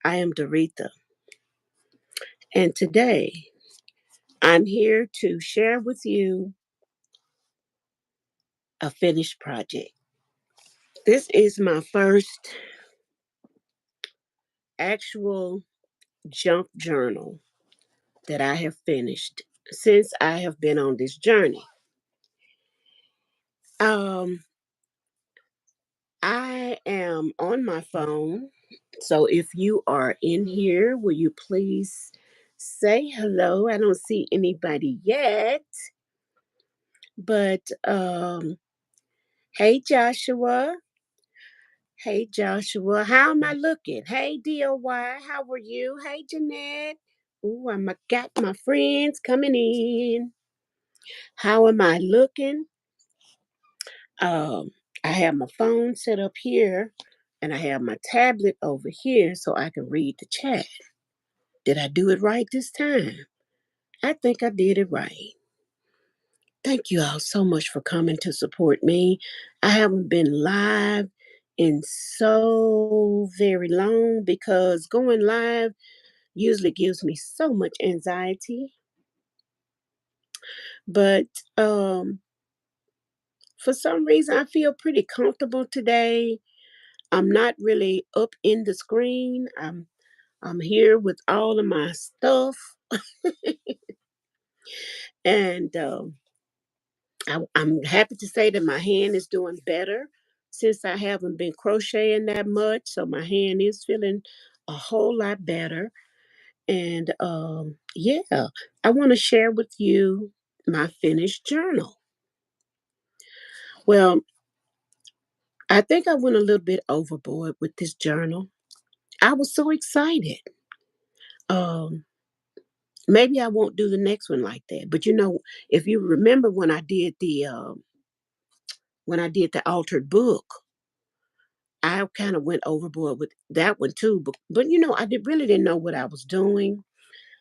I am Doretha, and today I'm here to share with you a finished project. This is my first actual junk journal that I have finished since I have been on this journey. Um, I am on my phone, so if you are in here, will you please say hello? I don't see anybody yet, but hey Joshua. Hey Joshua, how am I looking? Hey DOY, how are you? Hey Jeanette. Ooh, got my friends coming in. How am I looking? Um, I have my phone set up here and I have my tablet over here so I can read the chat. Did I do it right this time? I think I did it right. Thank you all so much for coming to support me. I haven't been live in so very long because going live usually gives me so much anxiety. But um, for some reason, I feel pretty comfortable today. I'm not really up in the screen. I'm here with all of my stuff, and I'm happy to say that my hand is doing better since I haven't been crocheting that much. So my hand is feeling a whole lot better. And yeah, I want to share with you my finished journal. Well, I think I went a little bit overboard with this journal. I was so excited. Um, Maybe I won't do the next one like that. But if you remember when I did the altered book, I kind of went overboard with that one too. But really didn't know what I was doing.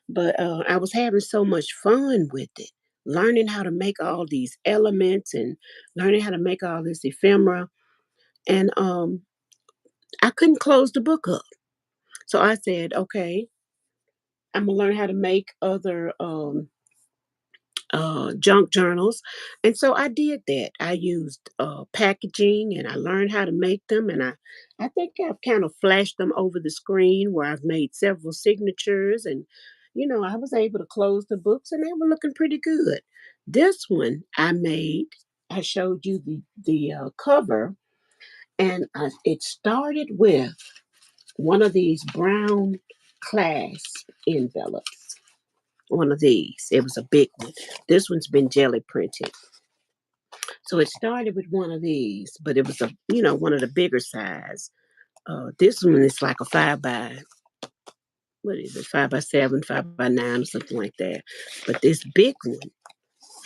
But I was having so much fun with it, learning how to make all these elements and learning how to make all this ephemera. And I couldn't close the book up. So I said, okay, I'm gonna learn how to make other junk journals. And so I did that. I used packaging and I learned how to make them. And I think I've kind of flashed them over the screen where I've made several signatures. And, I was able to close the books and they were looking pretty good. This one I showed you the cover, and it started with one of these brown clasp envelopes. One of these. It was a big one. This one's been jelly printed. So it started with one of these, but it was one of the bigger size. This one is like a 5 by, what is it, 5 by 7, 5 by 9, or something like that. But this big one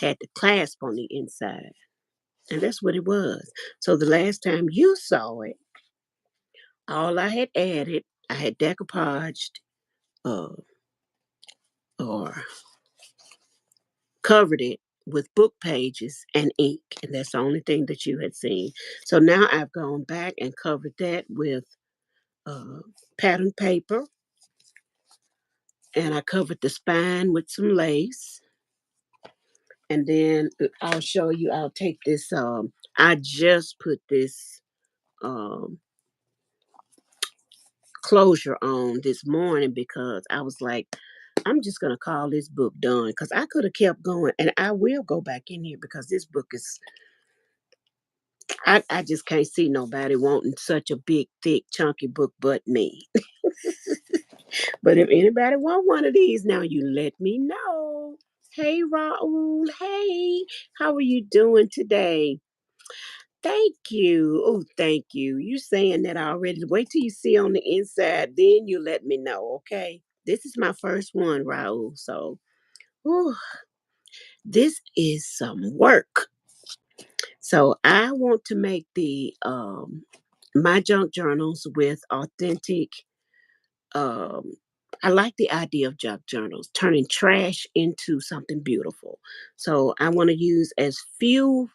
had the clasp on the inside, and that's what it was. So the last time you saw it, all I had decoupaged uh, or covered it with book pages and ink, and that's the only thing that you had seen. So now I've gone back and covered that with uh, pattern paper, and I covered the spine with some lace. And then I'll show you. I'll take this. I just put this um, closure on this morning because I was like, I'm just gonna call this book done because I could have kept going, and I will go back in here because this book is. I just can't see nobody wanting such a big, thick, chunky book but me. But if anybody want one of these, now you let me know. Hey, Raul. Hey, how are you doing today? Thank you. Oh, thank you. You saying that already. Wait till you see on the inside, then you let me know, okay? This is my first one, Raul. So, whew, this is some work. So I want to make the my junk journals with authentic. Um, I like the idea of junk journals, turning trash into something beautiful. So I want to use as few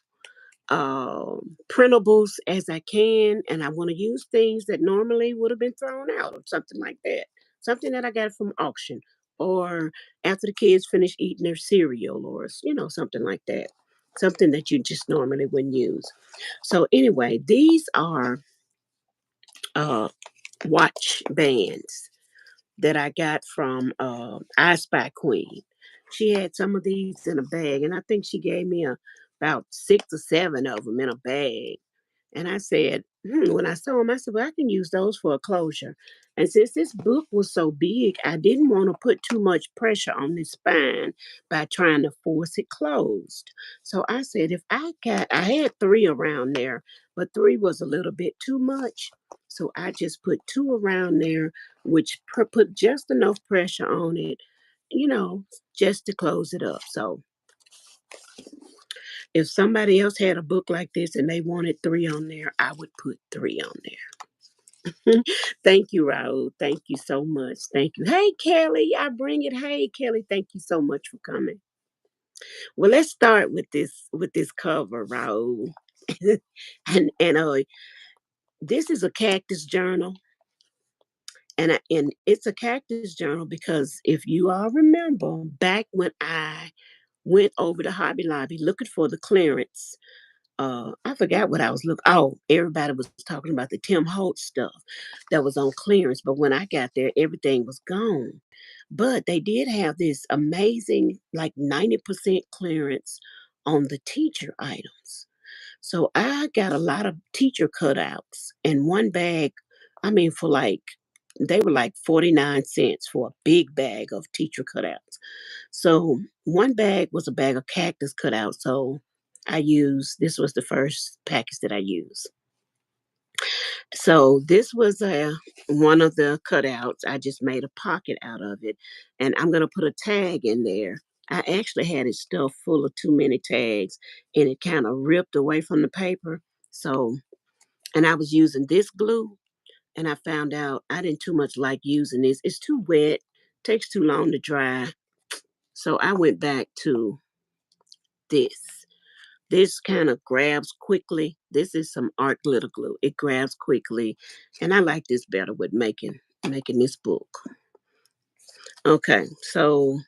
printables as I can, and I want to use things that normally would have been thrown out or something like that. Something that I got from auction or after the kids finish eating their cereal or something like that. Something that you just normally wouldn't use. So anyway, these are uh, watch bands that I got from I Spy Queen. She had some of these in a bag, and I think she gave me about 6 or 7 of them in a bag. And I said, when I saw them, I said, well, I can use those for a closure. And since this book was so big, I didn't want to put too much pressure on the spine by trying to force it closed. So I said, I had 3 around there, but 3 was a little bit too much. So I just put 2 around there, which put just enough pressure on it, you know, just to close it up. So if somebody else had a book like this and they wanted 3 on there, I would put 3 on there. Thank you, Raul. Thank you so much. Thank you. Hey, Kelly, I bring it. Hey, Kelly, thank you so much for coming. Well, let's start with this cover, Raul. and this is a cactus journal, and it's a cactus journal because if you all remember back when I went over to Hobby Lobby looking for the clearance. I forgot what I was looking. Oh, everybody was talking about the Tim Holtz stuff that was on clearance, but when I got there, everything was gone. But they did have this amazing, like 90% clearance on the teacher items. So I got a lot of teacher cutouts and one bag. I mean, they were like 49 cents for a big bag of teacher cutouts. So one bag was a bag of cactus cutouts. So this was the first package that I used. So this was one of the cutouts. I just made a pocket out of it, and I'm gonna put a tag in there. I actually had it stuffed full of too many tags, and it kind of ripped away from the paper. So, and I was using this glue, and I found out I didn't too much like using this. It's too wet, takes too long to dry. So I went back to this. This kind of grabs quickly. This is some art glitter glue. It grabs quickly, and I like this better with making this book. Okay, so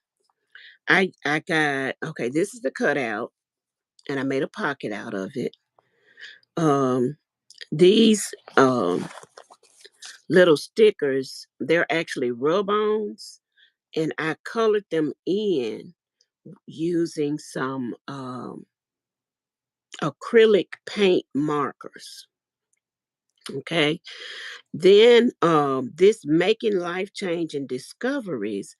I got okay. This is the cutout, and I made a pocket out of it. Um, these little stickers, they're actually rub-ons, and I colored them in using some acrylic paint markers. Okay. Then this making life changing discoveries,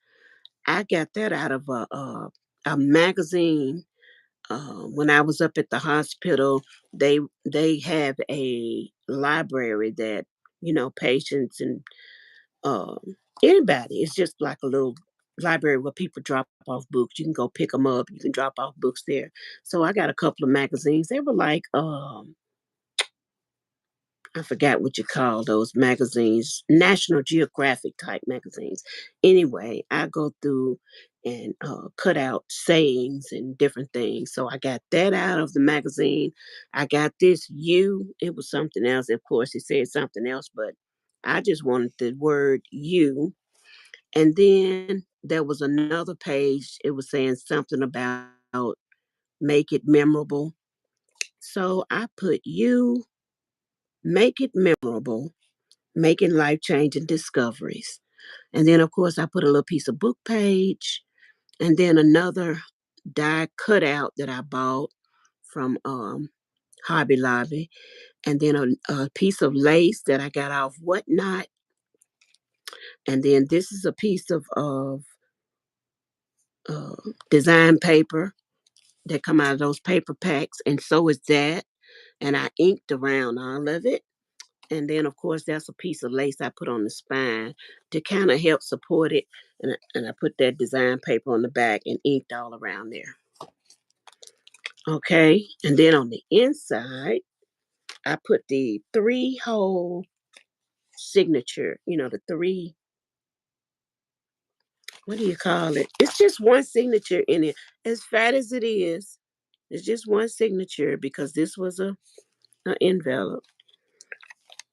I got that out of a magazine. When I was up at the hospital, they they have a library that patients and um, anybody. It's just like a little library where people drop off books. You can go pick them up. You can drop off books there. So I got a couple of magazines. They were like I forgot what you call those magazines, National Geographic type magazines. Anyway, I go through and cut out sayings and different things. So I got that out of the magazine. I got this you. It was something else. Of course, it said something else, but I just wanted the word you. And then there was another page. It was saying something about make it memorable. So I put you, make it memorable, making life changing discoveries. And then, of course, I put a little piece of book page and then another die cutout that I bought from Hobby Lobby, and then a piece of lace that I got off Whatnot. And then this is a piece of uh, design paper that come out of those paper packs, and so is that. And I inked around all of it. And then, of course, that's a piece of lace I put on the spine to kind of help support it. And I put that design paper on the back and inked all around there. Okay. And then on the inside, I put the 3 hole signature, the three, what do you call it? It's just one signature in it. As fat as it is, It's just one signature because this was a envelope.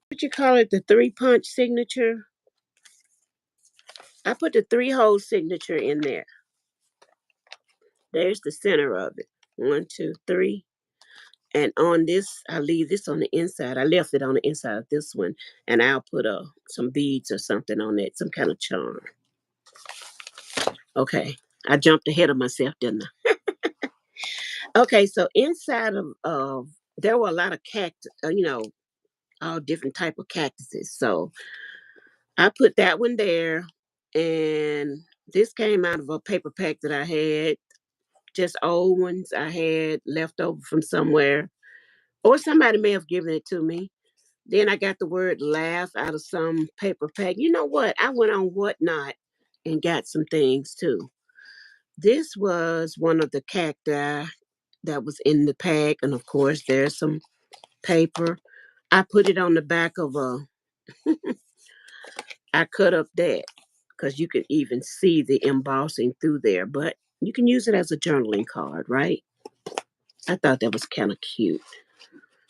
What you call it? The three punch signature. I put the three-hole signature in there. There's the center of it. One, two, three. And on this, I leave this on the inside. I left it on the inside of this one, and I'll put some beads or something on it, some kind of charm. Okay, I jumped ahead of myself, didn't I? Okay, so inside of there were a lot of cactus, all different type of cactuses. So I put that one there, and this came out of a paper pack that I had, just old ones I had left over from somewhere, or somebody may have given it to me. Then I got the word laugh out of some paper pack. You know what? I went on Whatnot and got some things too. This was one of the cacti that was in the pack. And of course, there's some paper. I put it on the back of I cut up that because you could even see the embossing through there. But you can use it as a journaling card, right? I thought that was kind of cute.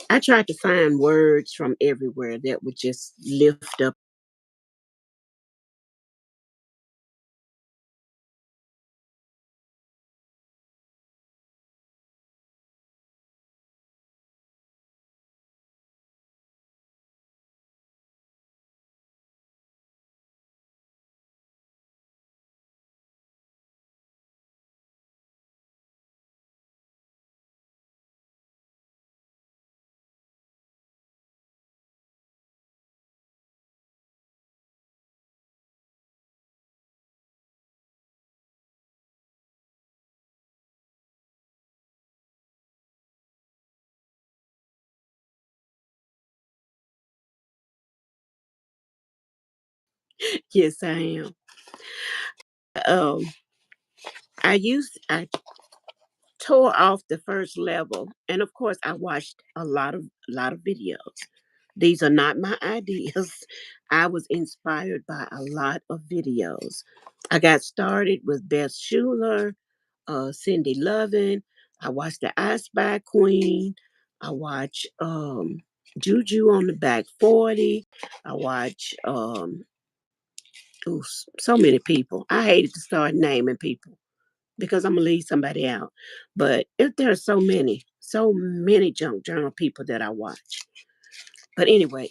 I tried to find words from everywhere that would just lift up. Yes, I am. Um, I tore off the first level, and of course, I watched a lot of videos. These are not my ideas. I was inspired by a lot of videos. I got started with Beth Schuler, Cindy Lovin. I watched the I Spy Queen. I watch Juju on the Back 40. I watch so many people. I hated to start naming people because I'm gonna leave somebody out. But if there are so many junk journal people that I watch. But anyway,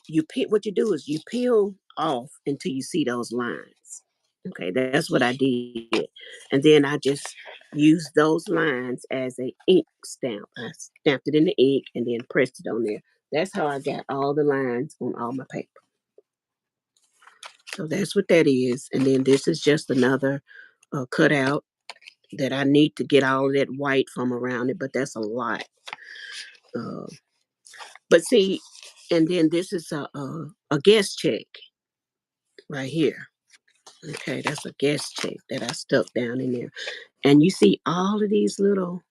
what you do is you peel off until you see those lines. Okay, that's what I did. And then I just used those lines as a ink stamp. I stamped it in the ink and then pressed it on there. That's how I got all the lines on all my paper. So that's what that is. And then this is just another cutout that I need to get all of that white from around it, but that's a lot. Uh, but see, and then this is a guest check right here. Okay, that's a guest check that I stuck down in there. And you see all of these little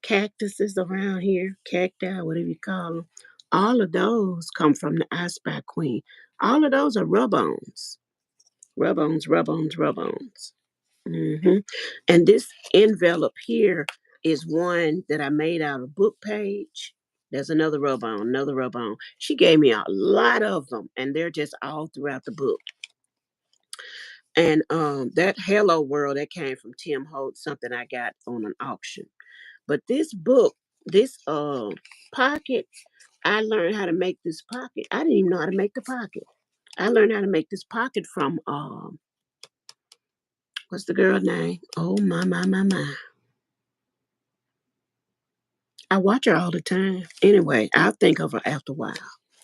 cactuses around here, cacti, whatever you call them. All of those come from the I Spy Queen. All of those are rub-ons. Rub-ons, rub-ons, rub-ons. hmm And this envelope here is one that I made out of book page. There's another rub on, another rub on. She gave me a lot of them, and they're just all throughout the book. And that Hello World that came from Tim Holtz, something I got on an auction. But this book, this pocket, I learned how to make this pocket. I didn't even know how to make the pocket. I learned how to make this pocket from what's the girl name? Oh my. I watch her all the time. Anyway, I'll think of her after a while.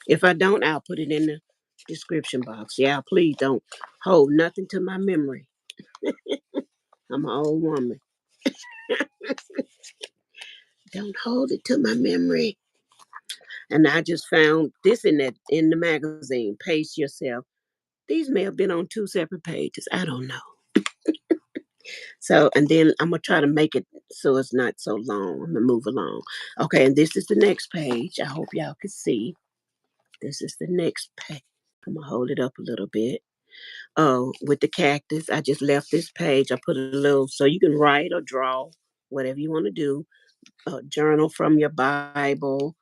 If I don't, I'll put it in the description box. Yeah, please don't hold nothing to my memory. I'm an old woman. Don't hold it to my memory. And I just found this in the magazine. Pace yourself. These may have been on two separate pages. I don't know. So, and then I'm gonna try to make it so it's not so long. I'm gonna move along. Okay, and this is the next page. I hope y'all can see. This is the next page. I'm gonna hold it up a little bit. Oh, with the cactus, I just left this page. I put a little so you can write or draw, whatever you want to do. journal from your Bible.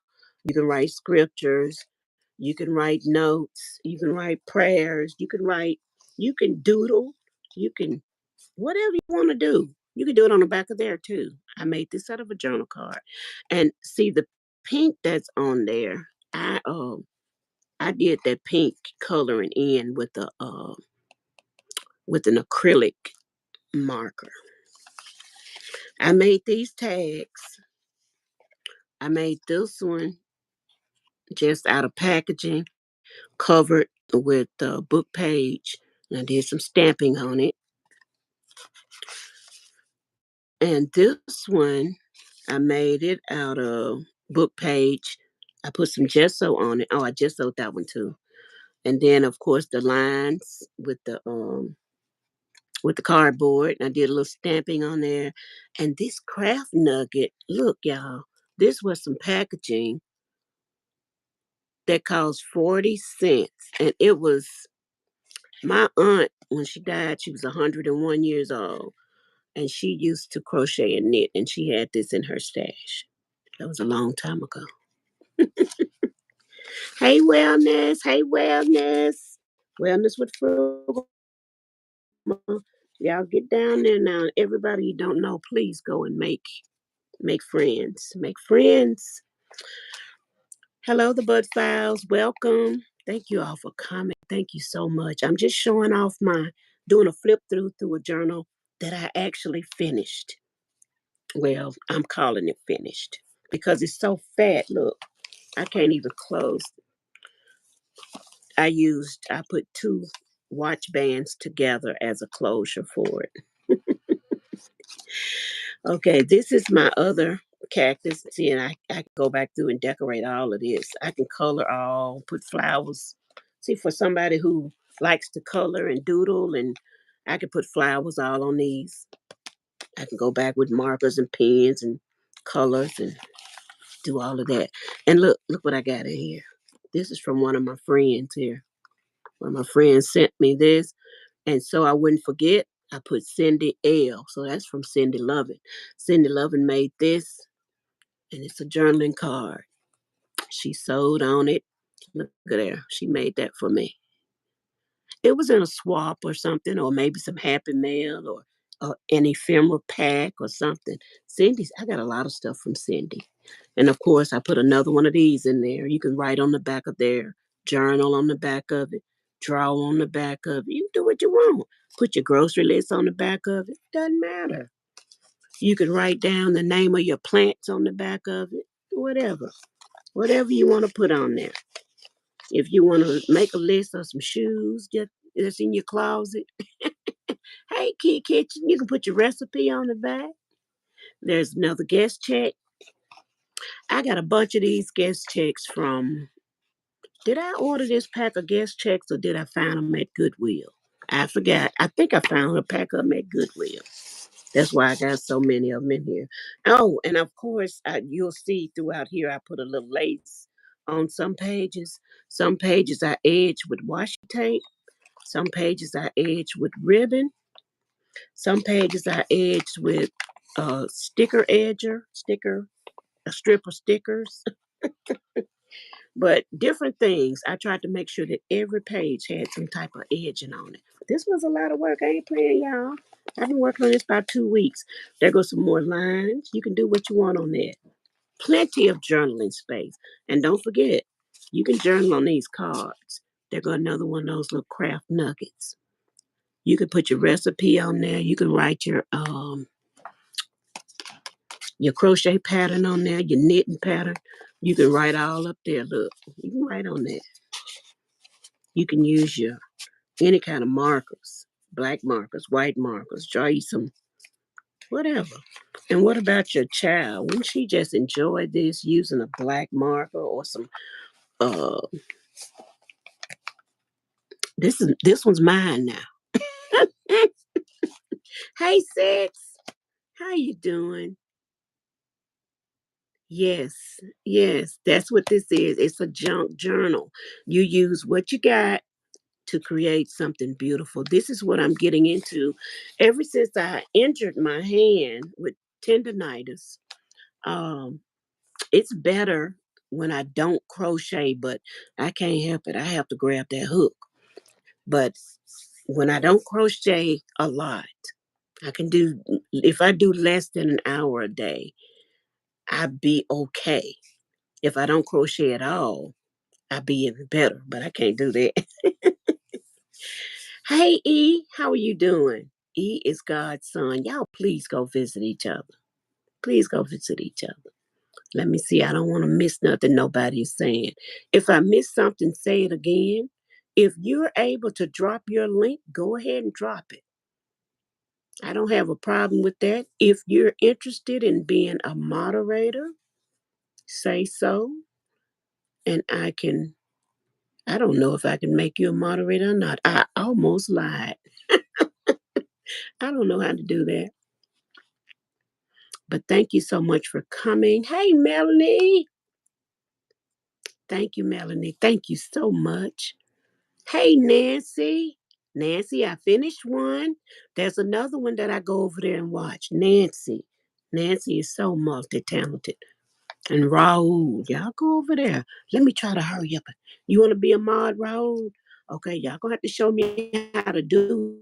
You can write scriptures. You can write notes. You can write prayers. You can doodle. You can, whatever you want to do. You can do it on the back of there too. I made this out of a journal card. And see the pink that's on there. I did that pink coloring in with an acrylic marker. I made these tags. I made this one just out of packaging, covered with a book page. And I did some stamping on it. And this one, I made it out of book page. I put some gesso on it. Oh, I gessoed that one too. And then of course the lines with the cardboard. And I did a little stamping on there. And this craft nugget, look, y'all, this was some packaging that cost 40 cents. And it was my aunt, when she died, she was 101 years old. And she used to crochet and knit, and she had this in her stash. That was a long time ago. Hey, wellness. Hey, wellness. Wellness with frugal. Y'all get down there now. Everybody you don't know, please go and make friends. Make friends. Hello, the Bud Files. Welcome. Thank you all for coming. Thank you so much. I'm just showing off doing a flip through a journal that I actually finished. Well, I'm calling it finished because it's so fat. Look, I can't even close. I put two watch bands together as a closure for it. Okay, this is my other cactus. See, and I can go back through and decorate all of this. I can color all, put flowers. See, for somebody who likes to color and doodle, and I can put flowers all on these. I can go back with markers and pens and colors and do all of that. And look what I got in here. This is from one of my friends here. One of my friends sent me this. And so I wouldn't forget, I put Cindy L. So that's from Cindy Lovin. Cindy Lovin made this, and it's a journaling card. She sewed on it. Look at there. She made that for me. It was in a swap or something, or maybe some Happy Mail or an ephemera pack or something. Cindy's, I got a lot of stuff from Cindy. And of course, I put another one of these in there. You can write on the back of there, journal on the back of it, draw on the back of it. You can do what you want. Put your grocery list on the back of it. Doesn't matter. You can write down the name of your plants on the back of it. Whatever. Whatever you want to put on there. If you want to make a list of some shoes that's in your closet, hey, Key Kitchen, you can put your recipe on the back. There's another guest check. I got a bunch of these guest checks from. Did I order this pack of guest checks or did I find them at Goodwill? I forgot. I think I found a pack of them at Goodwill. That's why I got so many of them in here. Oh, and of course, you'll see throughout here, I put a little lace on some pages. Some pages I edge with washi tape. Some pages I edge with ribbon. Some pages I edge with a strip of stickers. But different things. I tried to make sure that every page had some type of edging on it. This was a lot of work. I ain't playing, y'all. I've been working on this about 2 weeks. There goes some more lines. You can do what you want on there. Plenty of journaling space. And don't forget, you can journal on these cards. There go another one of those little craft nuggets. You can put your recipe on there. You can write your crochet pattern on there, your knitting pattern. You can write all up there. Look, you can write on there. You can use your any kind of markers, black markers, white markers, draw you some whatever. And what about your child? Wouldn't she just enjoy this using a black marker or some uh this one's mine now. Hey Six, how you doing? Yes, yes, that's what this is. It's a junk journal. You use what you got to create something beautiful. This is what I'm getting into. Ever since I injured my hand with tendonitis, Um, it's better when I don't crochet, but I can't help it. I have to grab that hook. But when I don't crochet a lot, I can do, if I do less than an hour a day, I'd be okay. If I don't crochet at all, I'd be even better, but I can't do that. Hey, E, how are you doing? E is God's son. Y'all, please go visit each other. Please go visit each other. Let me see. I don't want to miss nothing nobody's saying. If I miss something, say it again. If you're able to drop your link, go ahead and drop it. I don't have a problem with that. If you're interested in being a moderator, say so. And I don't know if I can make you a moderator or not. I almost lied. I don't know how to do that. But thank you so much for coming. Hey, Melanie. Thank you, Melanie. Thank you so much. Hey, Nancy. Nancy, I finished one. There's another one that I go over there and watch. Nancy. Nancy is so multi talented. And Raul, y'all go over there. Let me try to hurry up. You want to be a mod, Raul? Okay, y'all gonna have to show me how to do.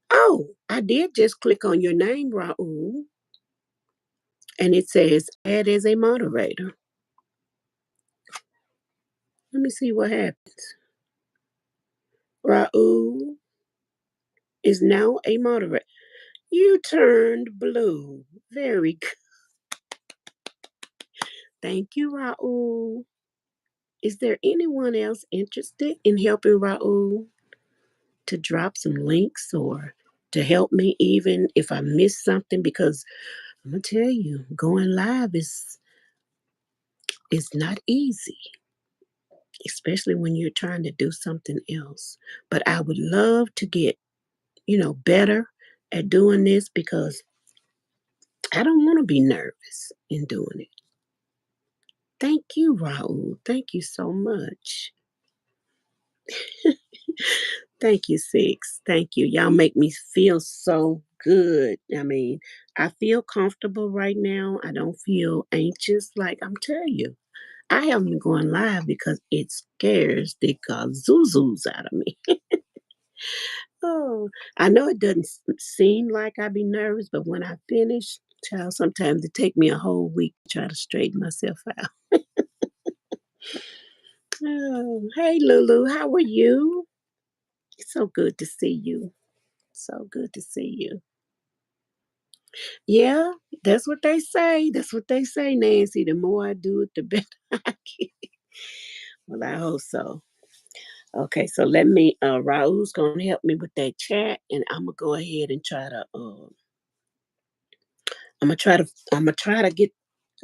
Oh, I did just click on your name, Raul, and it says add as a moderator. Let me see what happens. Raul is now a moderator. You turned blue. Very good. Thank you, Raul. Is there anyone else interested in helping Raul to drop some links or to help me even if I miss something? Because I'm gonna tell you, going live is not easy, especially when you're trying to do something else. But I would love to get, better at doing this because I don't want to be nervous in doing it. Thank you, Raul. Thank you so much. Thank you, Six. Thank you. Y'all make me feel so good. I mean, I feel comfortable right now. I don't feel anxious. Like I'm telling you, I haven't been going live because it scares the gazuzus out of me. Oh, I know it doesn't seem like I be nervous, but when I finish, child, sometimes it take me a whole week to try to straighten myself out. Oh, hey, Lulu, how are you? It's so good to see you. So good to see you. Yeah, that's what they say. That's what they say, Nancy. The more I do it, the better I get. Well, I hope so. Okay, so let me, Raul's going to help me with that chat, and I'm going to go ahead and try to, I'm going to try to, I'm going to try to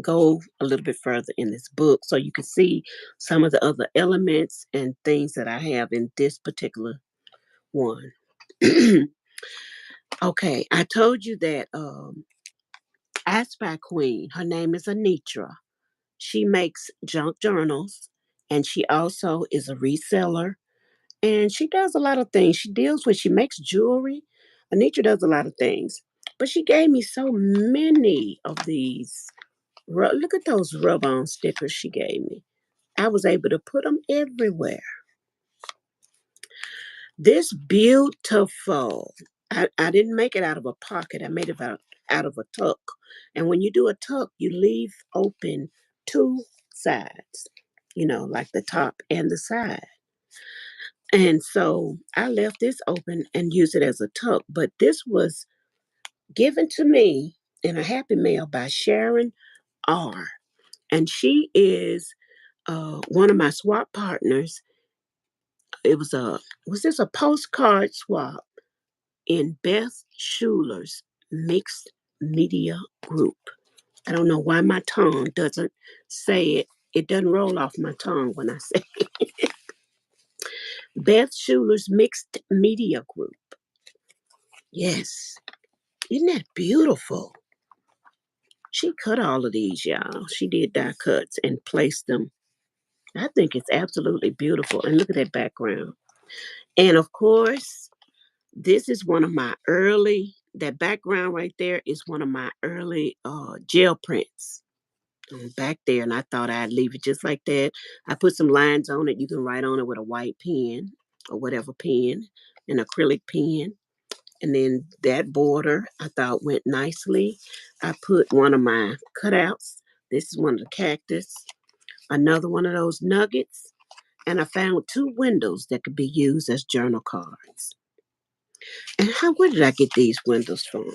go a little bit further in this book so you can see some of the other elements and things that I have in this particular one. Okay, I told you that I Spy Queen, her name is Anitra. She makes junk journals and she also is a reseller and she does a lot of things. She makes jewelry. Anitra does a lot of things. But she gave me so many of these. Look at those rub on stickers she gave me. I was able to put them everywhere. This beautiful, I didn't make it out of a pocket. I made it out of a tuck. And when you do a tuck, you leave open two sides, like the top and the side. And so I left this open and used it as a tuck. But this was given to me in a happy mail by Sharon R. And she is one of my swap partners. Was this a postcard swap in Beth Schuler's mixed media group? I don't know why my tongue doesn't say it. It doesn't roll off my tongue when I say Beth Schuler's mixed media group. Yes. Isn't that beautiful? She cut all of these, y'all. She did die cuts and placed them. I think it's absolutely beautiful. And look at that background. And of course, this is one of my early, that background right there is one of my early gel prints back there. And I thought I'd leave it just like that. I put some lines on it. You can write on it with a white pen or whatever pen, an acrylic pen. And then that border I thought went nicely. I put one of my cutouts. This is one of the cactus, another one of those nuggets. And I found two windows that could be used as journal cards. And where did I get these windows from?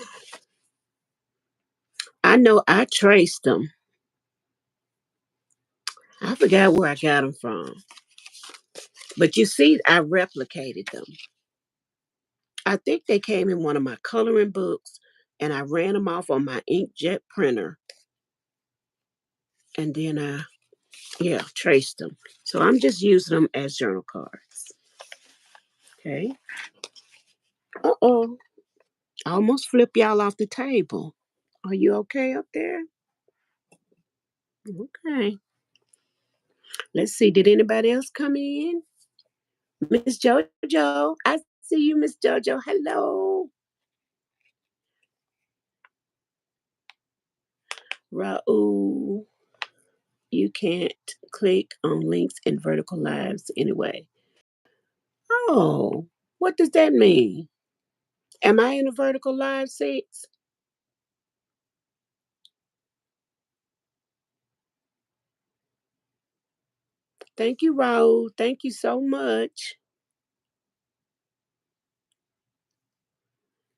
I know I traced them. I forgot where I got them from. But you see, I replicated them. I think they came in one of my coloring books, and I ran them off on my inkjet printer. And then yeah, traced them. So I'm just using them as journal cards. Okay. Uh-oh. I almost flip y'all off the table. Are you okay up there? Okay. Let's see. Did anybody else come in? Miss Jojo. I see you, Miss Jojo. Hello. Raul. You can't click on links in vertical lives anyway. Oh, what does that mean? Am I in a vertical live six? Thank you, Raul. Thank you so much.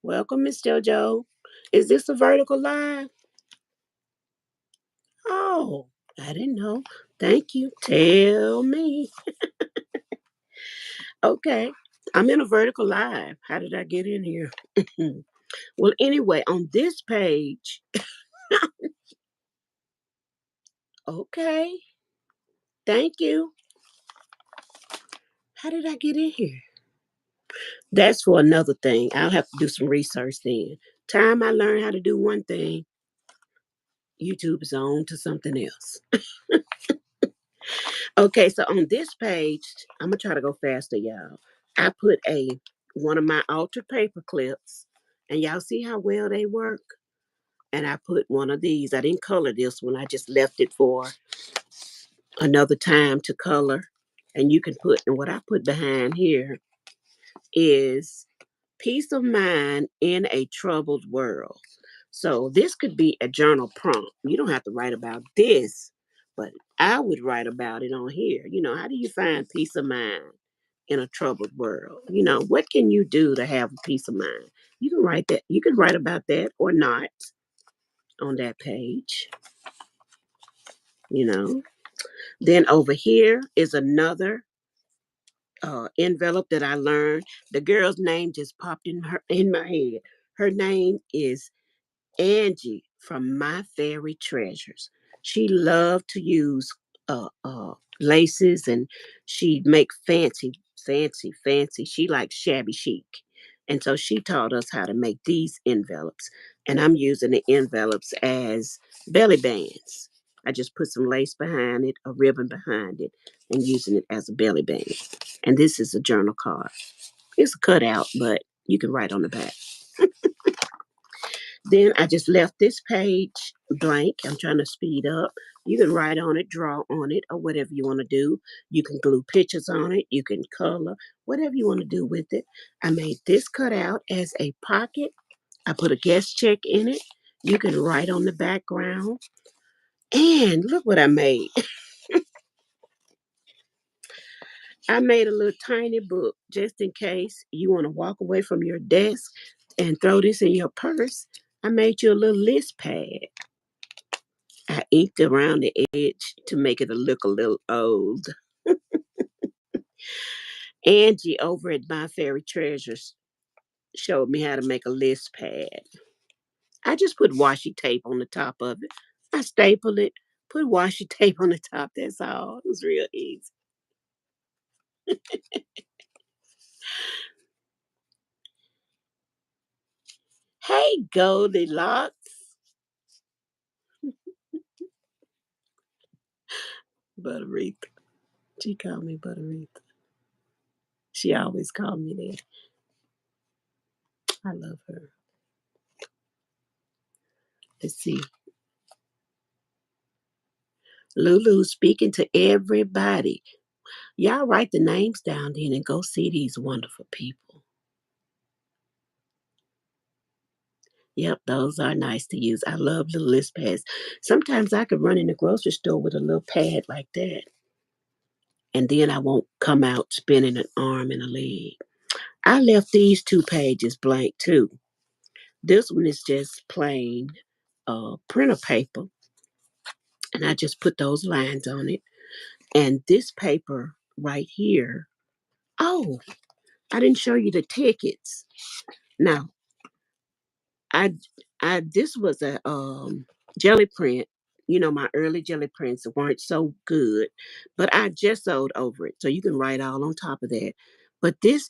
Welcome, Miss JoJo. Is this a vertical live? Oh, I didn't know. Thank you. Tell me. Okay. I'm in a vertical live. How did I get in here? Well, anyway, on this page, okay. Thank you. How did I get in here? That's for another thing. I'll have to do some research then. Time I learn how to do one thing, YouTube is on to something else. Okay, so on this page, I'm gonna try to go faster, y'all. I put a one of my altered paper clips, and y'all see how well they work. And I put one of these. I didn't color this one. I just left it for another time to color. And you can put, and what I put behind here is peace of mind in a troubled world. So this could be a journal prompt. You don't have to write about this, but I would write about it on here. How do you find peace of mind in a troubled world? What can you do to have peace of mind? You can write that. You can write about that or not on that page. You know. Then over here is another envelope that I learned. The girl's name just popped in my head. Her name is Angie from My Fairy Treasures. She loved to use laces, and she'd make fancy, fancy, fancy. She likes shabby chic. And so she taught us how to make these envelopes. And I'm using the envelopes as belly bands. I just put some lace behind it, a ribbon behind it, and using it as a belly band. And this is a journal card. It's a cutout, but you can write on the back. Then I just left this page blank. I'm trying to speed up. You can write on it, draw on it, or whatever you want to do. You can glue pictures on it. You can color, whatever you want to do with it. I made this cutout as a pocket. I put a guest check in it. You can write on the background. And look what I made. I made a little tiny book just in case you want to walk away from your desk and throw this in your purse. I made you a little list pad. I inked around the edge to make it look a little old. Angie over at My Fairy Treasures showed me how to make a list pad. I just put washi tape on the top of it. I stapled it, put washi tape on the top. That's all. It was real easy. Hey, Goldilocks. Butterita. She called me Butterita. She always called me that. I love her. Let's see. Lulu speaking to everybody. Y'all write the names down then and go see these wonderful people. Yep, those are nice to use. I love little list pads. Sometimes I could run in the grocery store with a little pad like that, and then I won't come out spinning an arm and a leg. I left these two pages blank too. This one is just plain printer paper, and I just put those lines on it. And this paper right here, oh, I didn't show you the tickets. Now, I this was a jelly print. You know, my early jelly prints weren't so good, but I just sewed over it. So you can write all on top of that. But this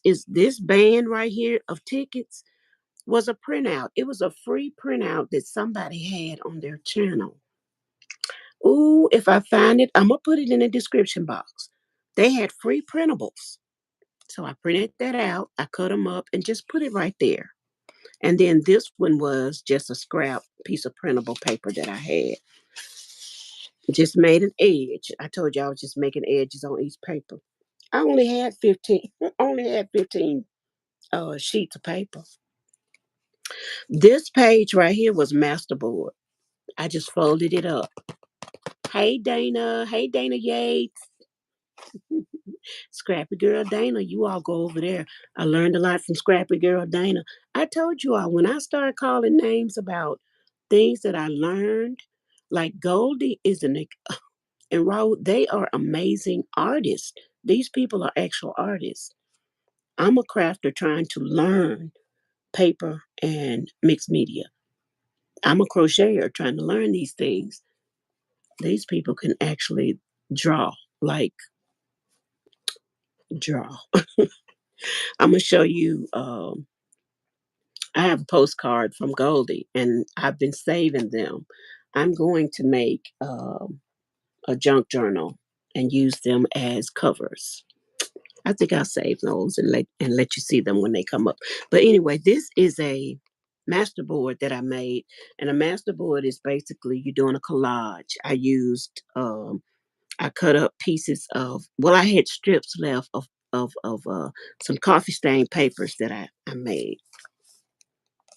band right here of tickets was a printout. It was a free printout that somebody had on their channel. Ooh, if I find it, I'm gonna put it in the description box. They had free printables. So I printed that out, I cut them up and just put it right there. And then this one was just a scrap piece of printable paper that I had. Just made an edge. I told you I was just making edges on each paper. I only had 15, only had 15 sheets of paper. This page right here was masterboard. I just folded it up. Hey Dana. Hey Dana Yates. Scrappy Girl Dana, you all go over there. I learned a lot from Scrappy Girl Dana. I told you all when I started calling names about things that I learned, like Goldie is and Raul, they are amazing artists. These people are actual artists. I'm a crafter trying to learn paper and mixed media. I'm a crocheter trying to learn these things. These people can actually draw, like draw. I'm gonna show you. I have a postcard from Goldie, and I've been saving them. I'm going to make a junk journal and use them as covers. I think I'll save those and let you see them when they come up. But anyway, this is a masterboard that I made, and a masterboard is basically you're doing a collage. I cut up pieces of I had strips left of some coffee stain papers that I made.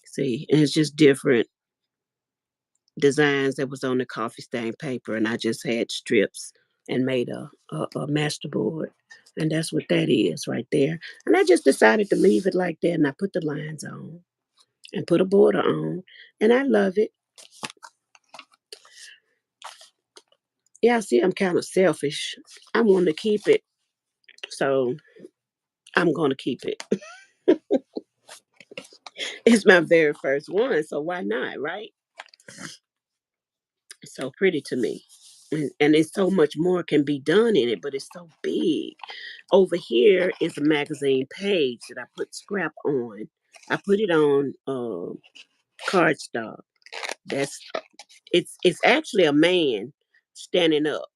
See, and it's just different designs that was on the coffee stain paper, and I just had strips and made a masterboard. And that's what that is right there. And I just decided to leave it like that, and I put the lines on and put a border on, and I love it. Yeah, see, I'm kind of selfish. I want to keep it, so I'm going to keep it. It's my very first one, so why not, right? It's so pretty to me. And it's so much more can be done in it, but it's so big. Over here is a magazine page that I put scrap on. I put it on cardstock. That's it's actually a man standing up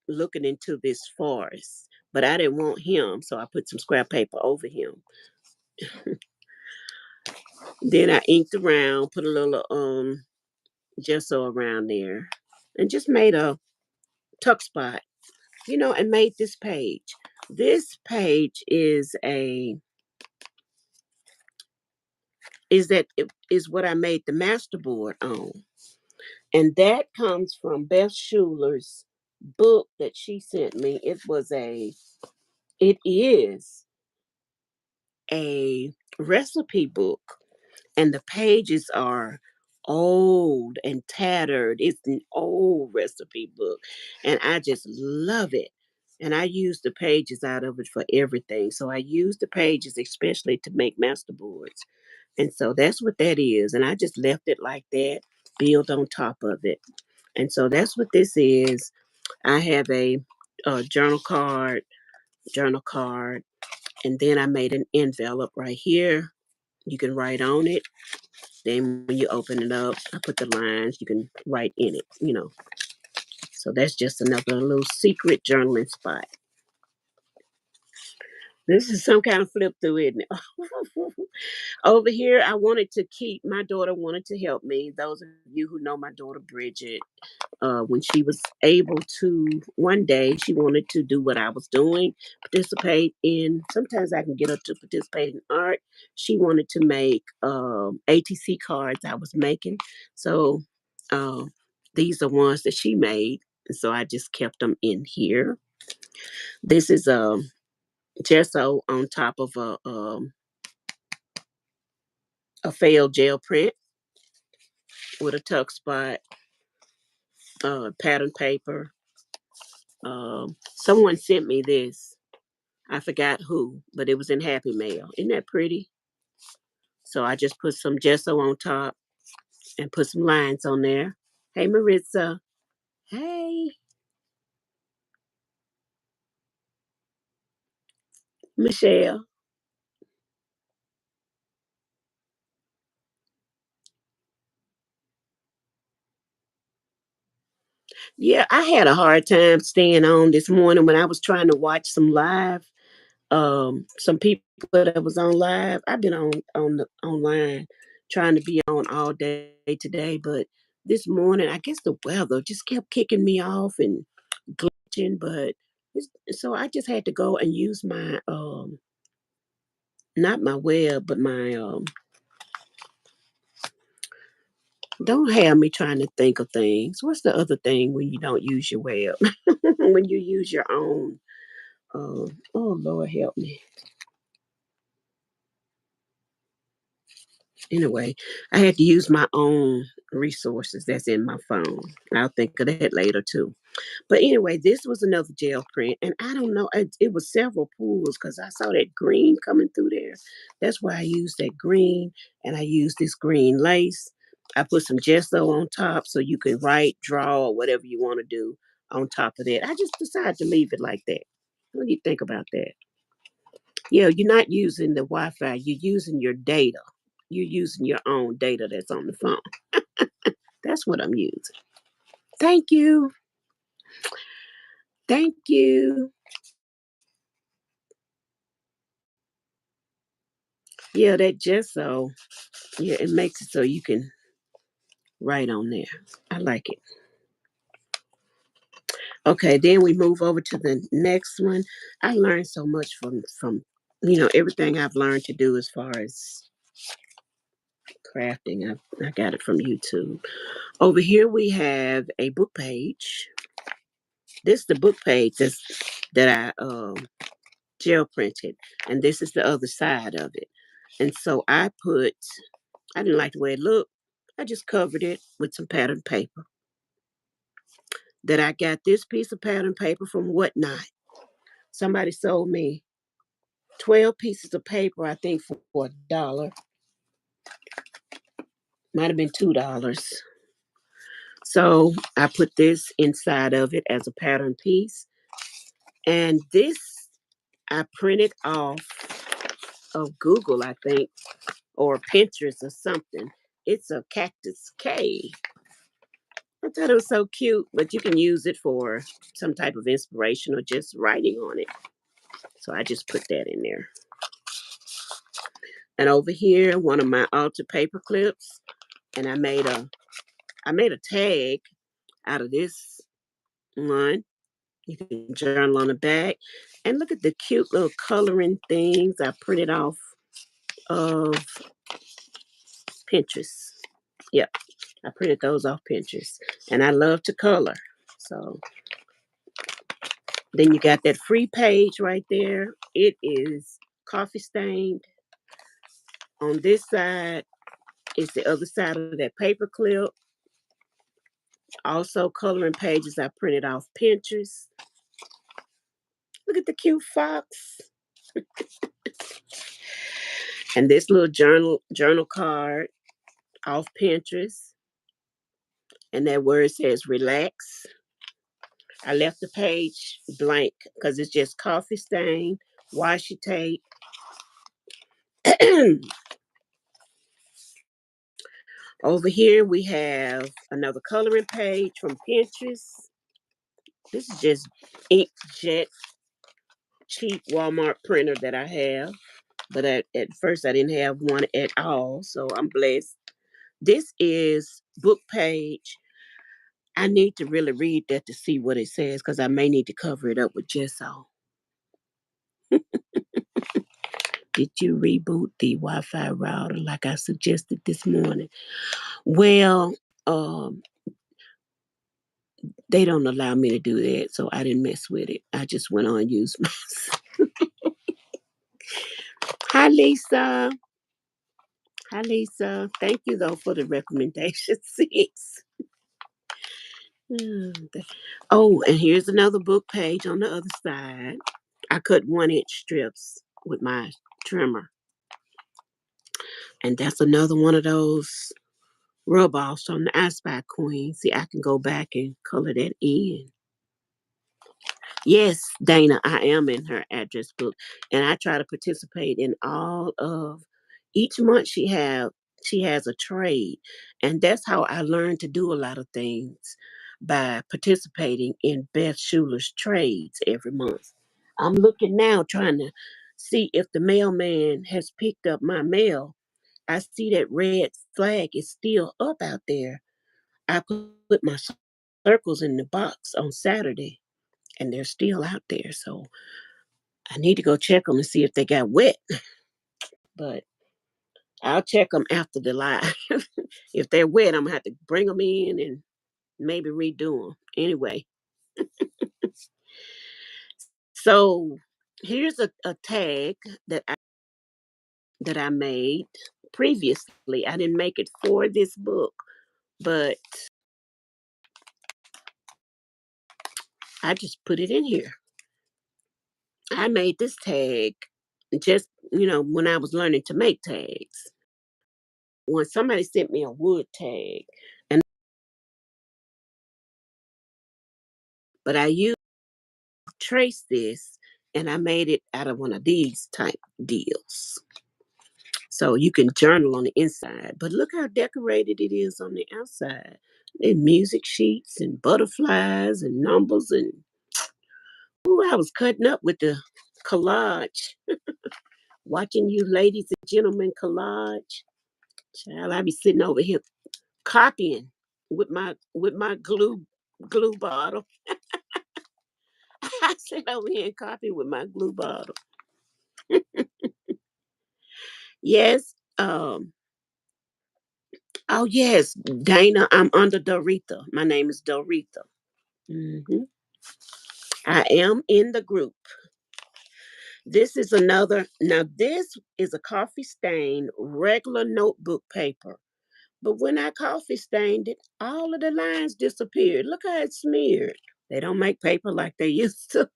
looking into this forest. But I didn't want him, so I put some scrap paper over him. Then I inked around, put a little gesso around there, and just made a tuck spot, and made this page. This page is what I made the masterboard on. And that comes from Beth Schuler's book that she sent me. It is a recipe book, and the pages are old and tattered. It's an old recipe book, and I just love it. And I use the pages out of it for everything. So I use the pages especially to make masterboards. And so that's what that is. And I just left it like that, build on top of it. And so that's what this is. I have a journal card, and then I made an envelope right here. You can write on it. Then when you open it up, I put the lines. You can write in it. So that's just another little secret journaling spot. This is some kind of flip through, isn't it? Over here, I wanted to keep, my daughter wanted to help me. Those of you who know my daughter Bridget, when she was able to, one day she wanted to do what I was doing, participate in, sometimes I can get her to participate in art. She wanted to make ATC cards I was making. So um, these are ones that she made. And so I just kept them in here. This is gesso on top of a failed gel print with a tuck spot, pattern paper. Someone sent me this. I forgot who, but it was in Happy Mail. Isn't that pretty? So I just put some gesso on top and put some lines on there. Hey, Maritza. Hey, Michelle. Yeah, I had a hard time staying on this morning when I was trying to watch some people that was on live. I've been on the online trying to be on all day today, but this morning I guess the weather just kept kicking me off and glitching. But so I just had to go and use my not my web, but my don't have me trying to think of things. What's the other thing when you don't use your web? When you use your own. Oh Lord help me. Anyway, I had to use my own resources that's in my phone. I'll think of that later too. But anyway, this was another gel print, and I don't know. It was several pools because I saw that green coming through there. That's why I used that green, and I used this green lace. I put some gesso on top so you can write, draw, or whatever you want to do on top of that. I just decided to leave it like that. What do you think about that? Yeah, you're not using the Wi-Fi. You're using your data. You're using your own data that's on the phone. That's what I'm using. Thank you. Thank you. Yeah, that gesso. Yeah, it makes it so you can write on there. I like it. Okay, then we move over to the next one. I learned so much from everything I've learned to do as far as crafting. I got it from YouTube. Over here we have a book page. This is the book page that I gel printed, and this is the other side of it. And so I didn't like the way it looked. I just covered it with some pattern paper. That I got this piece of pattern paper from Whatnot. Somebody sold me 12 pieces of paper, I think, for $1. Might have been $2. So I put this inside of it as a pattern piece. And this I printed off of Google, I think, or Pinterest or something. It's a cactus K. I thought it was so cute, but you can use it for some type of inspiration or just writing on it. So I just put that in there. And over here, one of my altar paper clips, and I made a tag out of this one. You can journal on the back. And look at the cute little coloring things I printed off of Pinterest. Yep, I printed those off Pinterest. And I love to color. So then you got that free page right there. It is coffee stained. On this side is the other side of that paper clip. Also coloring pages I printed off Pinterest. Look at the cute fox. And this little journal card off Pinterest. And that word says relax. I left the page blank because it's just coffee stain, washi tape. Over here we have another coloring page from Pinterest. This is just inkjet cheap Walmart printer that I have. But at first I didn't have one at all, so I'm blessed. This is book page. I need to really read that to see what it says because I may need to cover it up with gesso. Did you reboot the Wi-Fi router like I suggested this morning? Well, um, they don't allow me to do that, so I didn't mess with it. I just went on and used my. Hi, Lisa. Hi, Lisa. Thank you though for the recommendation, sis. Hmm, oh, and here's another book page on the other side. I cut 1 inch strips with my trimmer, and that's another one of those rub offs from the I Spy Queen. See, I can go back and color that in. Yes, Dana, I am in her address book, and I try to participate in all of each month. She has a trade, and that's how I learned to do a lot of things by participating in Beth Schuler's trades every month. I'm looking now, trying to see if the mailman has picked up my mail. I see that red flag is still up out there. I put my circles in the box on Saturday and they're still out there. So I need to go check them and see if they got wet. But I'll check them after the live. If they're wet, I'm gonna have to bring them in and maybe redo them. Anyway, so here's a tag that I made previously. I didn't make it for this book, but I just put it in here. I made this tag just when I was learning to make tags. When somebody sent me a wood tag, and but I used trace this and I made it out of one of these type deals. So you can journal on the inside, but look how decorated it is on the outside. And music sheets and butterflies and numbers and ooh, I was cutting up with the collage, watching you ladies and gentlemen collage. Child, I be sitting over here copying with my glue bottle. I sit over here and copy with my glue bottle. Yes. Oh yes, Dana. I'm under Doretha. My name is Doretha. hmm I am in the group. This is another. Now this is a coffee stain regular notebook paper. But when I coffee stained it, all of the lines disappeared. Look how it's smeared. They don't make paper like they used to.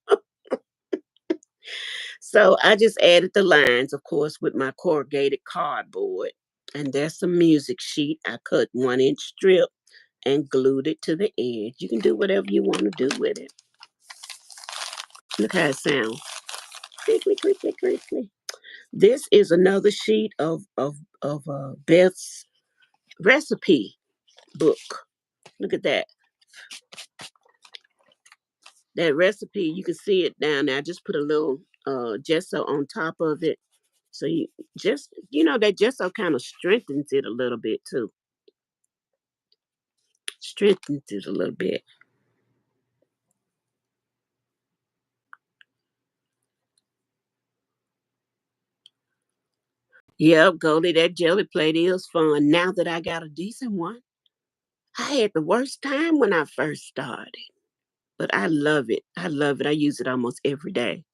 So I just added the lines, of course, with my corrugated cardboard. And there's some music sheet. I cut 1 inch strip and glued it to the edge. You can do whatever you want to do with it. Look how it sounds. Crinkly, crinkly, crinkly. This is another sheet of Beth's recipe book. Look at that. That recipe, you can see it down there. I just put a little gesso on top of it. So you just, that gesso kind of strengthens it a little bit too. Strengthens it a little bit. Yep, Goldie, that jelly plate is fun. Now that I got a decent one, I had the worst time when I first started, but I love it. I love it. I use it almost every day,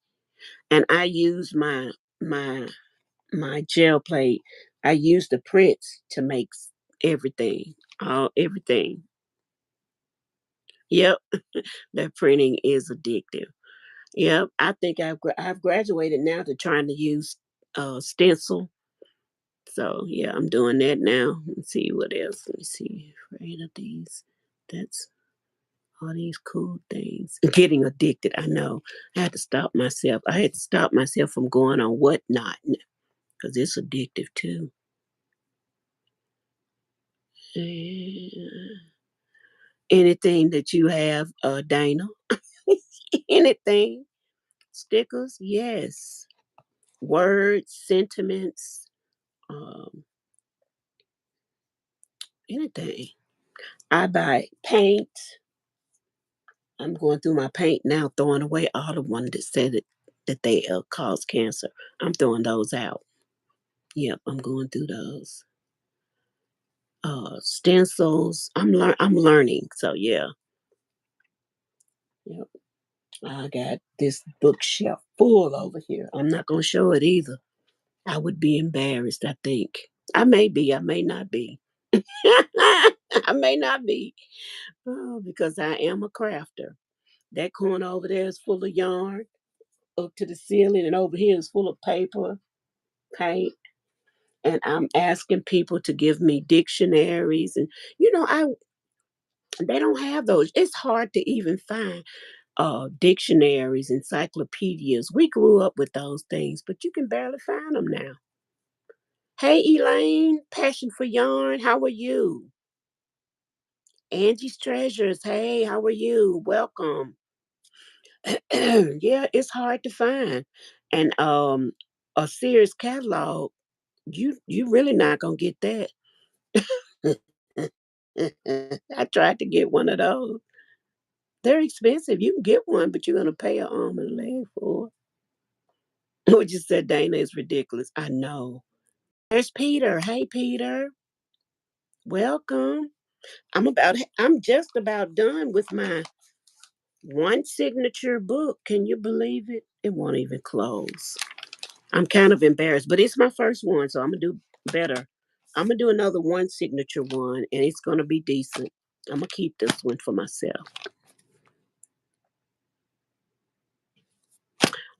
and I use my my gel plate. I use the prints to make everything, all everything. Yep, that printing is addictive. Yep, I think I've graduated now to trying to use stencil. So yeah, I'm doing that now. Let's see what else. Let me see. Afraid of these. That's all these cool things. Getting addicted. I know. I had to stop myself. I had to stop myself from going on whatnot because it's addictive too. Uh, Anything that you have, Dana? Anything. Stickers, yes. Words, sentiments, um, anything. I buy paint. I'm going through my paint now, throwing away all the ones that said that they cause cancer. I'm throwing those out. Yep, I'm going through those. Stencils. I'm learning. So yeah. Yep. I got this bookshelf full over here. I'm not gonna show it either. I would be embarrassed, I think. I may be, I may not be. I may not be. Oh, because I am a crafter. That corner over there is full of yarn up to the ceiling, and over here is full of paper, paint. And I'm asking people to give me dictionaries, and I they don't have those. It's hard to even find dictionaries, encyclopedias. We grew up with those things, but you can barely find them now. Hey, Elaine, Passion for Yarn, how are you? Angie's Treasures, hey, how are you? Welcome. Yeah, it's hard to find. And a Sears catalog, you really not gonna get that. I tried to get one of those. They're expensive. You can get one, but you're gonna pay an arm and a leg for it. What you said, Dana, is ridiculous. I know. There's Peter. Hey, Peter. Welcome. I'm just about done with my one signature book. Can you believe it? It won't even close. I'm kind of embarrassed, but it's my first one, so I'm gonna do better. I'm gonna do another one signature one, and it's gonna be decent. I'm gonna keep this one for myself.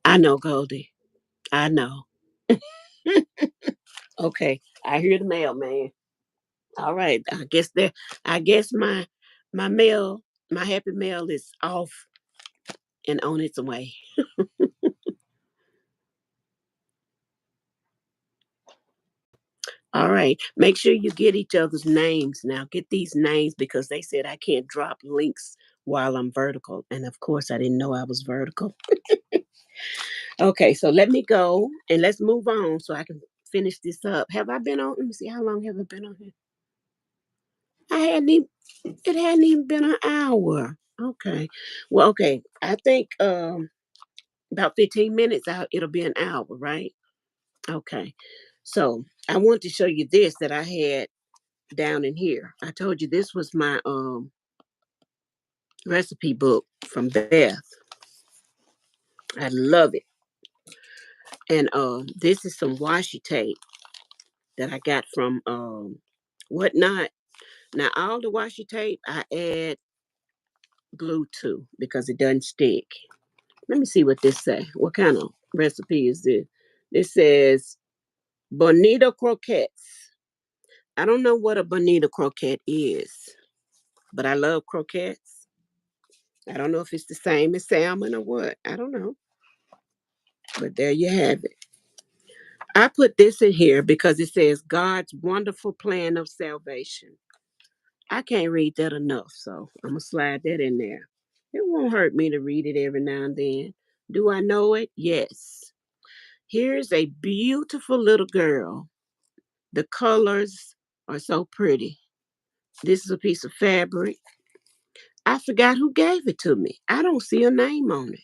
I know, Goldie. I know. Okay, I hear the mailman. All right, I guess my mail, my happy mail is off and on its way. All right. Make sure you get each other's names now. Get these names because they said I can't drop links while I'm vertical. And of course, I didn't know I was vertical. Okay, so let me go and let's move on so I can finish this up. Have I been on? Let me see. How long have I been on here? I hadn't even, it hadn't even been an hour. Okay. Well, okay. I think about 15 minutes out, it'll be an hour, right? Okay. So I want to show you this that I had down in here. I told you this was my recipe book from Beth. I love it. And this is some washi tape that I got from whatnot. Now all the washi tape I add glue to because it doesn't stick. Let me see what this say. What kind of recipe is this? This says bonito croquettes. I don't know what a bonito croquette is, but I love croquettes. I don't know if it's the same as salmon or what. I don't know. But there you have it. I put this in here because it says God's wonderful plan of salvation. I can't read that enough, so I'm going to slide that in there. It won't hurt me to read it every now and then. Do I know it? Yes. Here's a beautiful little girl. The colors are so pretty. This is a piece of fabric. I forgot who gave it to me. I don't see a name on it.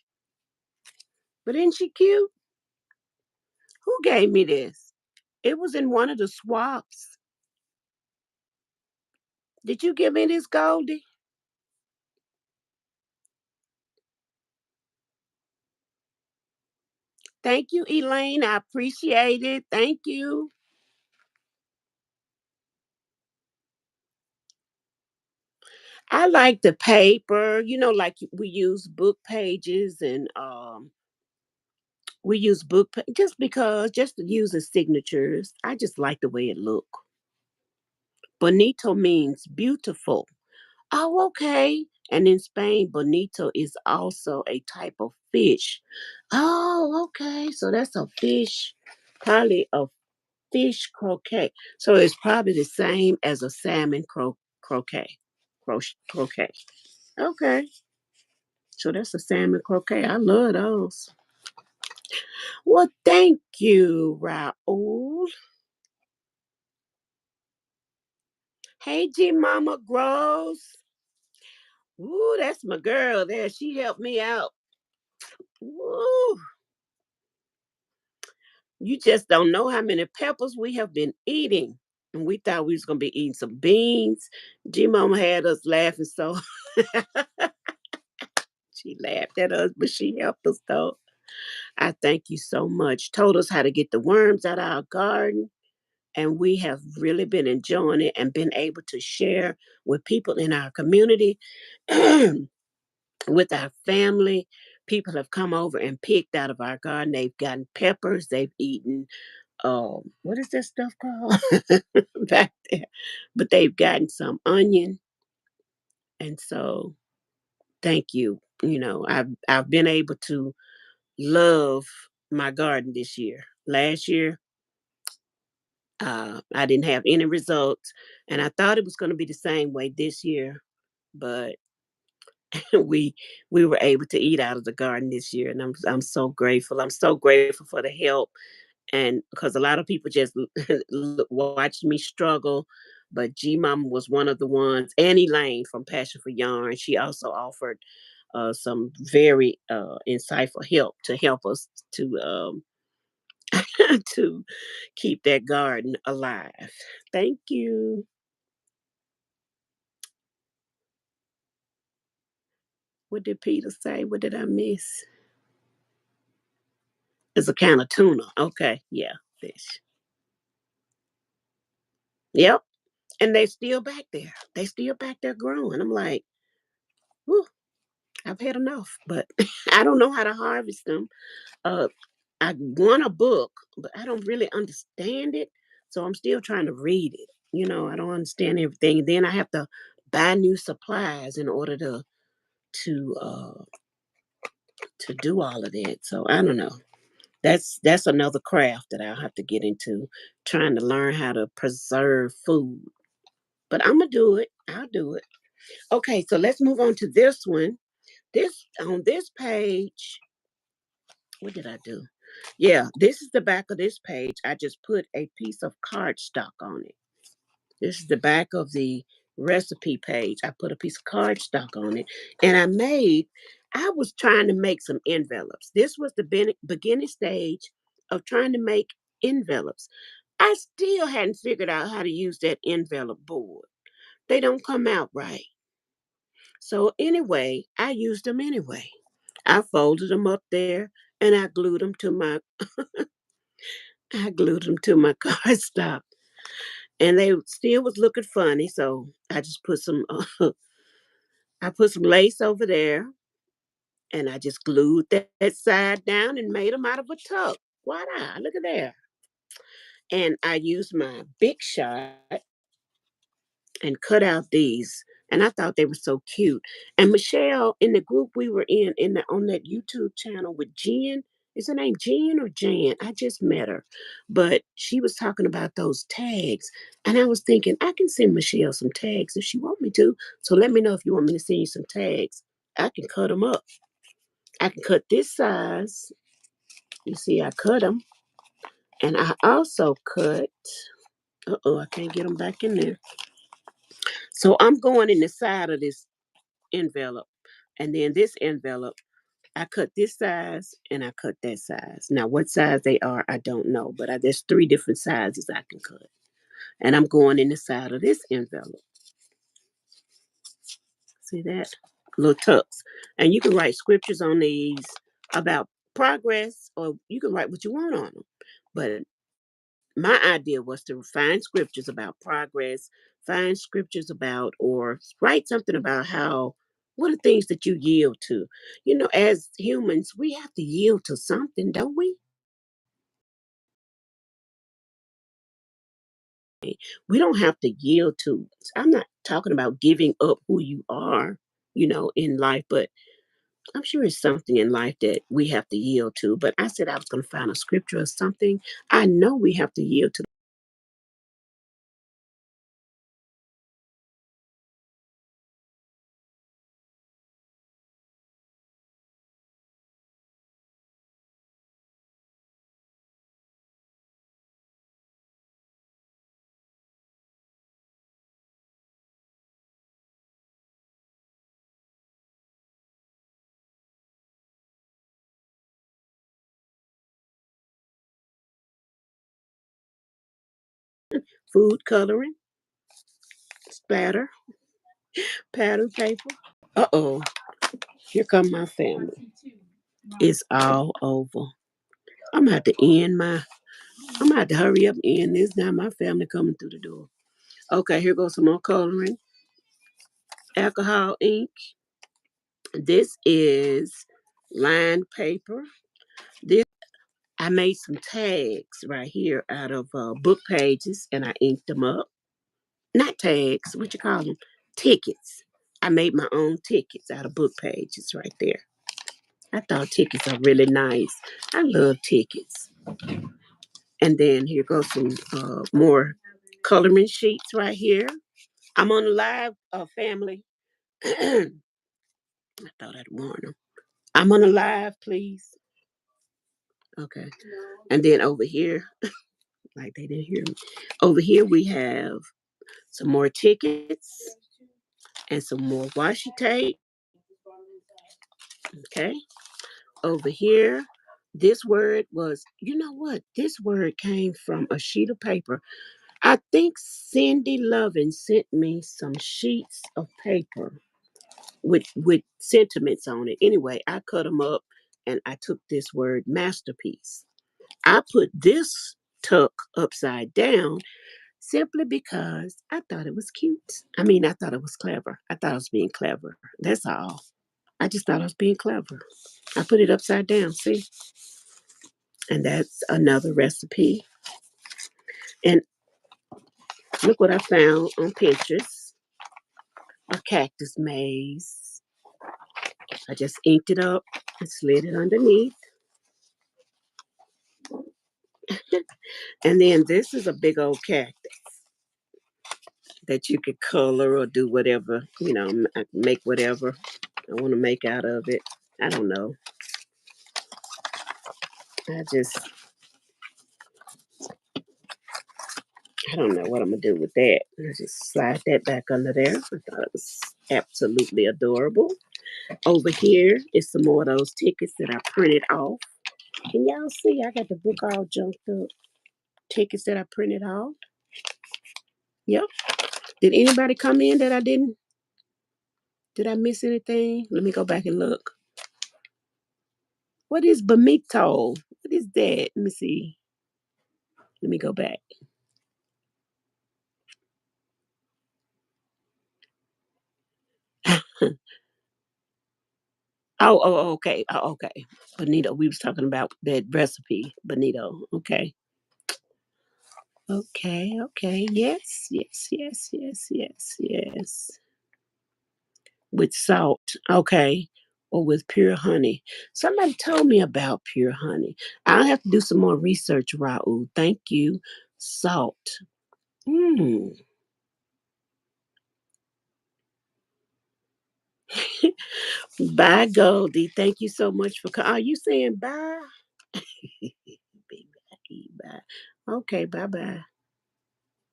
But isn't she cute? Who gave me this? It was in one of the swaps. Did you give me this, Goldie? Thank you, Elaine. I appreciate it. Thank you. I like the paper, like we use book pages and we use just because just to use as signatures. I just like the way it look. Bonito means beautiful. Oh, okay. And in Spain, bonito is also a type of fish. Oh, okay. So that's a fish, probably a fish croquet. So it's probably the same as a salmon croquet. Croquet. Okay. So that's a salmon croquet. I love those. Well, thank you, Raoul. Hey, G Mama Gross. Woo, that's my girl there. She helped me out. Woo. You just don't know how many peppers we have been eating. And we thought we was gonna be eating some beans. G Mama had us laughing so she laughed at us, but she helped us though. I thank you so much. Told us how to get the worms out of our garden. And we have really been enjoying it and been able to share with people in our community, with our family. People have come over and picked out of our garden. They've gotten peppers. They've eaten, what is that stuff called back there? But they've gotten some onion. And so thank you. I've been able to love my garden this year. Last year, I didn't have any results, and I thought it was going to be the same way this year, but we we were able to eat out of the garden this year, and I'm so grateful. I'm so grateful for the help, and because a lot of people just watched me struggle, but G Mama was one of the ones. Annie Lane from Passion for Yarn, she also offered some very insightful help to help us to to keep that garden alive. Thank you. What did Peter say? What did I miss? It's a can of tuna. Okay, yeah, fish. Yep, and they still back there. They still back there growing. I'm like, whew, I've had enough, but I don't know how to harvest them. Uh, I want a book, but I don't really understand it, so I'm still trying to read it. I don't understand everything. Then I have to buy new supplies in order to uh to do all of that. So I don't know. That's another craft that I'll have to get into, trying to learn how to preserve food. But I'm gonna do it. I'll do it. Okay, so let's move on to this one. This on this page, what did I do? Yeah, this is the back of this page. I just put a piece of cardstock on it. This is the back of the recipe page. I put a piece of cardstock on it, and I was trying to make some envelopes. This was the beginning stage of trying to make envelopes. I still hadn't figured out how to use that envelope board. They don't come out right. So anyway, I used them anyway. I folded them up there and I glued them to my cardstock. And they still was looking funny, so I just put some I put some lace over there, and I just glued that side down and made them out of a tuck. Voila, look at there. And I used my big shot and cut out these. And I thought they were so cute. And Michelle, in the group we were in on that YouTube channel with Jen, is her name Jen or Jan? I just met her. But she was talking about those tags. And I was thinking, I can send Michelle some tags if she want me to. So let me know if you want me to send you some tags. I can cut them up. I can cut this size. You see, I cut them. And I also cut, I can't get them back in there. So I'm going in the side of this envelope. And then this envelope, I cut this size and I cut that size. Now, what size they are, I don't know, but there's three different sizes I can cut. And I'm going in the side of this envelope. See that? Little tucks. And you can write scriptures on these about progress, or you can write what you want on them. But my idea was to find scriptures about progress, find scriptures about, or write something about what are things that you yield to? As humans, we have to yield to something, don't we? We don't have to yield to, I'm not talking about giving up who you are, in life, but I'm sure it's something in life that we have to yield to. But I said I was going to find a scripture or something. I know we have to yield to. food coloring, splatter, pattern paper. Uh-oh, here come my family. It's all over. I'm gonna have to end my, I'm gonna have to hurry up and end this. Now my family coming through the door. Okay, here goes some more coloring. Alcohol ink. This is lined paper. This I made some tags right here out of book pages and I inked them up. Not tags, what you call them? Tickets. I made my own tickets out of book pages right there. I thought tickets are really nice. I love tickets. And then here goes some more coloring sheets right here. I'm on the live, family. I thought I'd warn them. I'm on the live, please. Okay. And then over here, like they didn't hear me. Over here we have some more tickets and some more washi tape. Okay. Over here, this word was, you know what? This word came from a sheet of paper. I think Cindy Lovin sent me some sheets of paper with sentiments on it. Anyway, I cut them up and I took this word masterpiece. I put this tuck upside down simply because I thought it was cute. I mean, I thought it was clever. I thought I was being clever. That's all. I just thought I was being clever. I put it upside down, see? And that's another recipe. And look what I found on Pinterest, a cactus maze. I just inked it up and slid it underneath. And then this is a big old cactus that you could color or do whatever, make whatever I want to make out of it. I don't know. I just, I don't know what I'm going to do with that. I just slide that back under there. I thought it was absolutely adorable. Over here is some more of those tickets that I printed off. Can y'all see? I got the book all junked up. Tickets that I printed off. Yep. Did anybody come in that I didn't? Did I miss anything? Let me go back and look. What is Bamito? What is that? Let me see. Let me go back. Okay. Oh, okay. Bonito. We was talking about that recipe. Bonito. Okay. Okay. Yes. With salt. Okay. Or with pure honey. Somebody told me about pure honey. I'll have to do some more research, Raul. Thank you. Salt. Mm. Bye, Goldie. Thank you so much for coming. Are you saying bye? Bye. Okay, bye.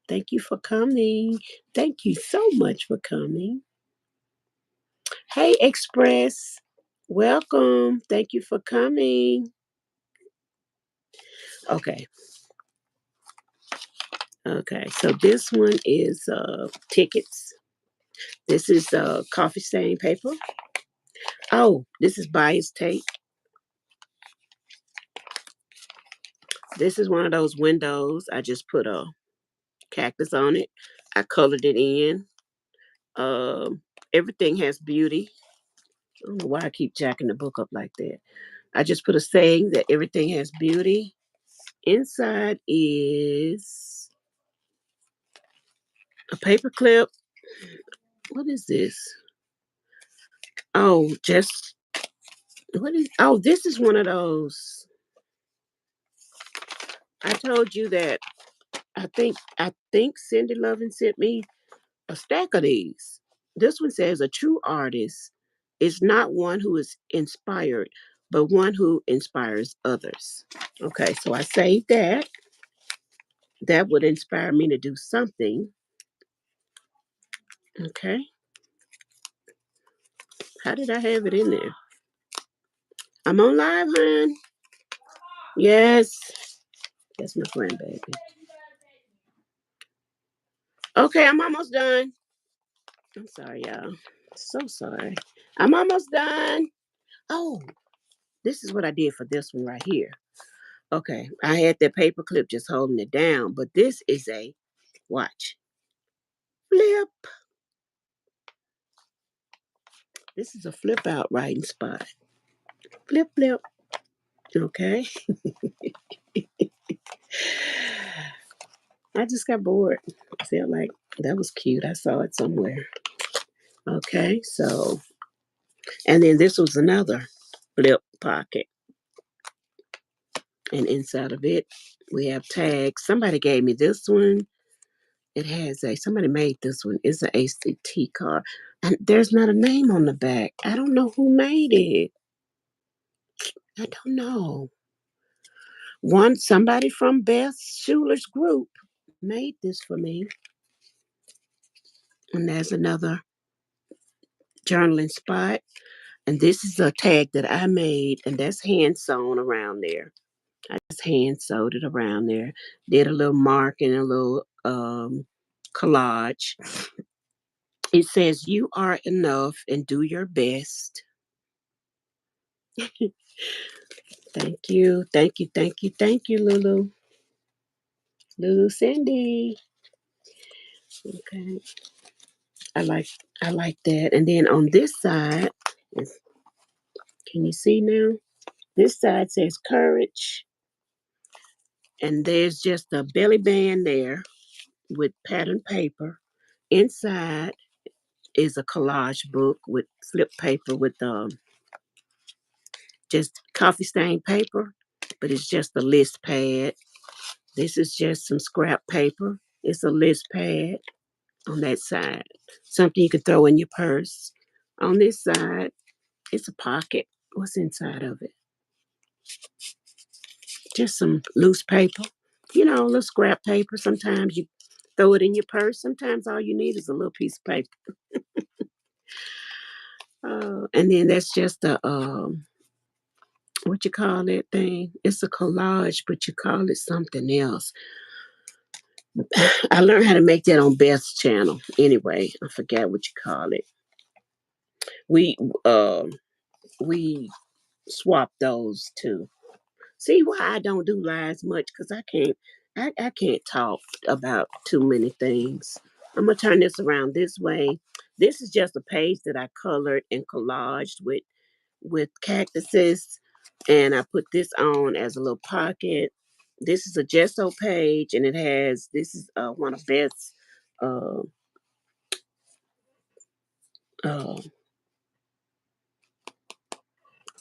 Thank you for coming. Thank you so much for coming. Hey, Express. Welcome. Thank you for coming. Okay. Okay. So this one is tickets. This is coffee stain paper. Oh, this is bias tape. This is one of those windows. I just put a cactus on it. I colored it in. Everything has beauty. I don't know why I keep jacking the book up like that. I just put a saying that everything has beauty. Inside is a paper clip. What is this? Oh, just what is? Oh, this is one of those. I told you that. I think Cindy Lovin sent me a stack of these. This one says a true artist is not one who is inspired, but one who inspires others. Okay, so I saved that. That would inspire me to do something. Okay. How did I have it in there? I'm on live, hon. Yes. That's my grandbaby. Okay, I'm almost done. I'm sorry, y'all. So sorry. I'm almost done. Oh, this is what I did for this one right here. Okay, I had that paper clip just holding it down, but this is a watch flip. This is a flip out writing spot. Flip, flip. Okay. I just got bored. I felt like that was cute. I saw it somewhere. Okay, so, and then this was another flip pocket. And inside of it, we have tags. Somebody gave me this one. It has somebody made this one. It's an ACT card. And there's not a name on the back. I don't know who made it. I don't know. Somebody from Beth Schuler's group made this for me. And there's another journaling spot. And this is a tag that I made, and that's hand sewn around there. I just hand sewed it around there. Did a little mark and a little collage. It says, "You are enough and do your best." Thank you, thank you, thank you, thank you, Lulu. Lulu Cindy. Okay, I like I like that. And then on this side, can you see now? This side says courage, and there's just a belly band there with pattern paper. Inside is a collage book with flip paper with just coffee stained paper, but it's just a list pad. This is just some scrap paper. It's a list pad on that side. Something you can throw in your purse. On this side, it's a pocket. What's inside of it? Just some loose paper. You know, a little scrap paper. Sometimes you throw it in your purse. Sometimes all you need is a little piece of paper. And then that's just a what you call that thing? It's a collage, but you call it something else. I learned how to make that on Beth's channel. Anyway, I forgot what you call it. We um we swap those two. See why I don't do lives much because I can't talk about too many things. I'm gonna turn this around this way. This is just a page that I colored and collaged with cactuses, and I put this on as a little pocket. This is a gesso page, and it has this is one of Beth's uh, uh,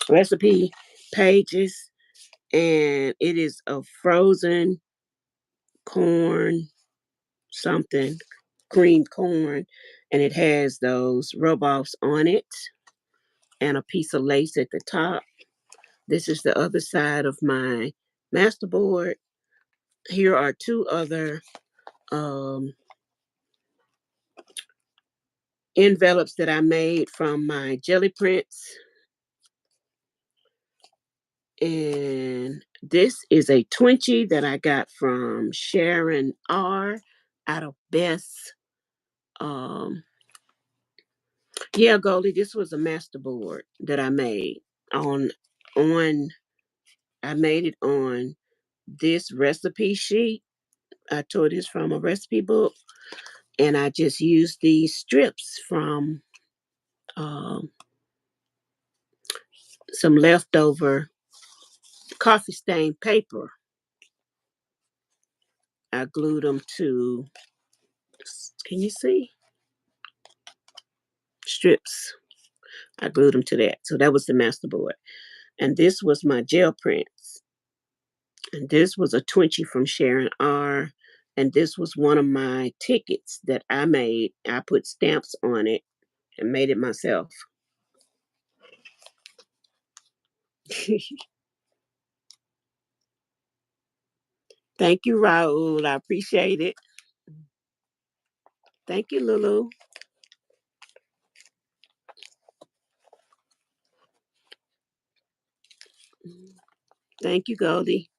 recipe pages, and it is a frozen corn something, creamed corn, and it has those rub offs on it and a piece of lace at the top. This is the other side of my masterboard. Here are two other um, envelopes that I made from my jelly prints. And this is a Twinchie that I got from Sharon R. out of Best. Um, yeah, Goldie, this was a masterboard that I made on on I made it on this recipe sheet. I tore this from a recipe book, and I just used these strips from um, some leftover coffee stain paper. I glued them to, can you see? Strips. I glued them to that. So that was the masterboard. And this was my gel prints. And this was a Twinchie from Sharon R. And this was one of my tickets that I made. I put stamps on it and made it myself. Thank you, Raul. I appreciate it. Thank you, Lulu. Thank you, Goldie.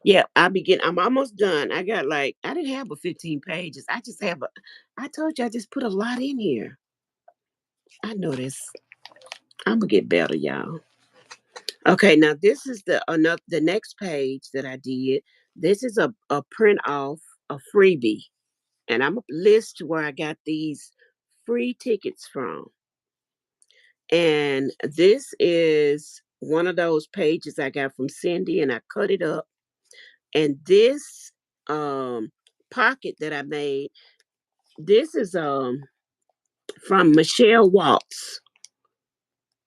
Yeah, I'm almost done. I got like, I didn't have but 15 pages. I just have I told you I just put a lot in here. I know this. I'm gonna get better, y'all. Okay, now this is the next page that I did. This is a print off a freebie. And I'm gonna list where I got these free tickets from. And this is one of those pages I got from Cindy, and I cut it up. And this pocket that I made, this is from Michelle Watts.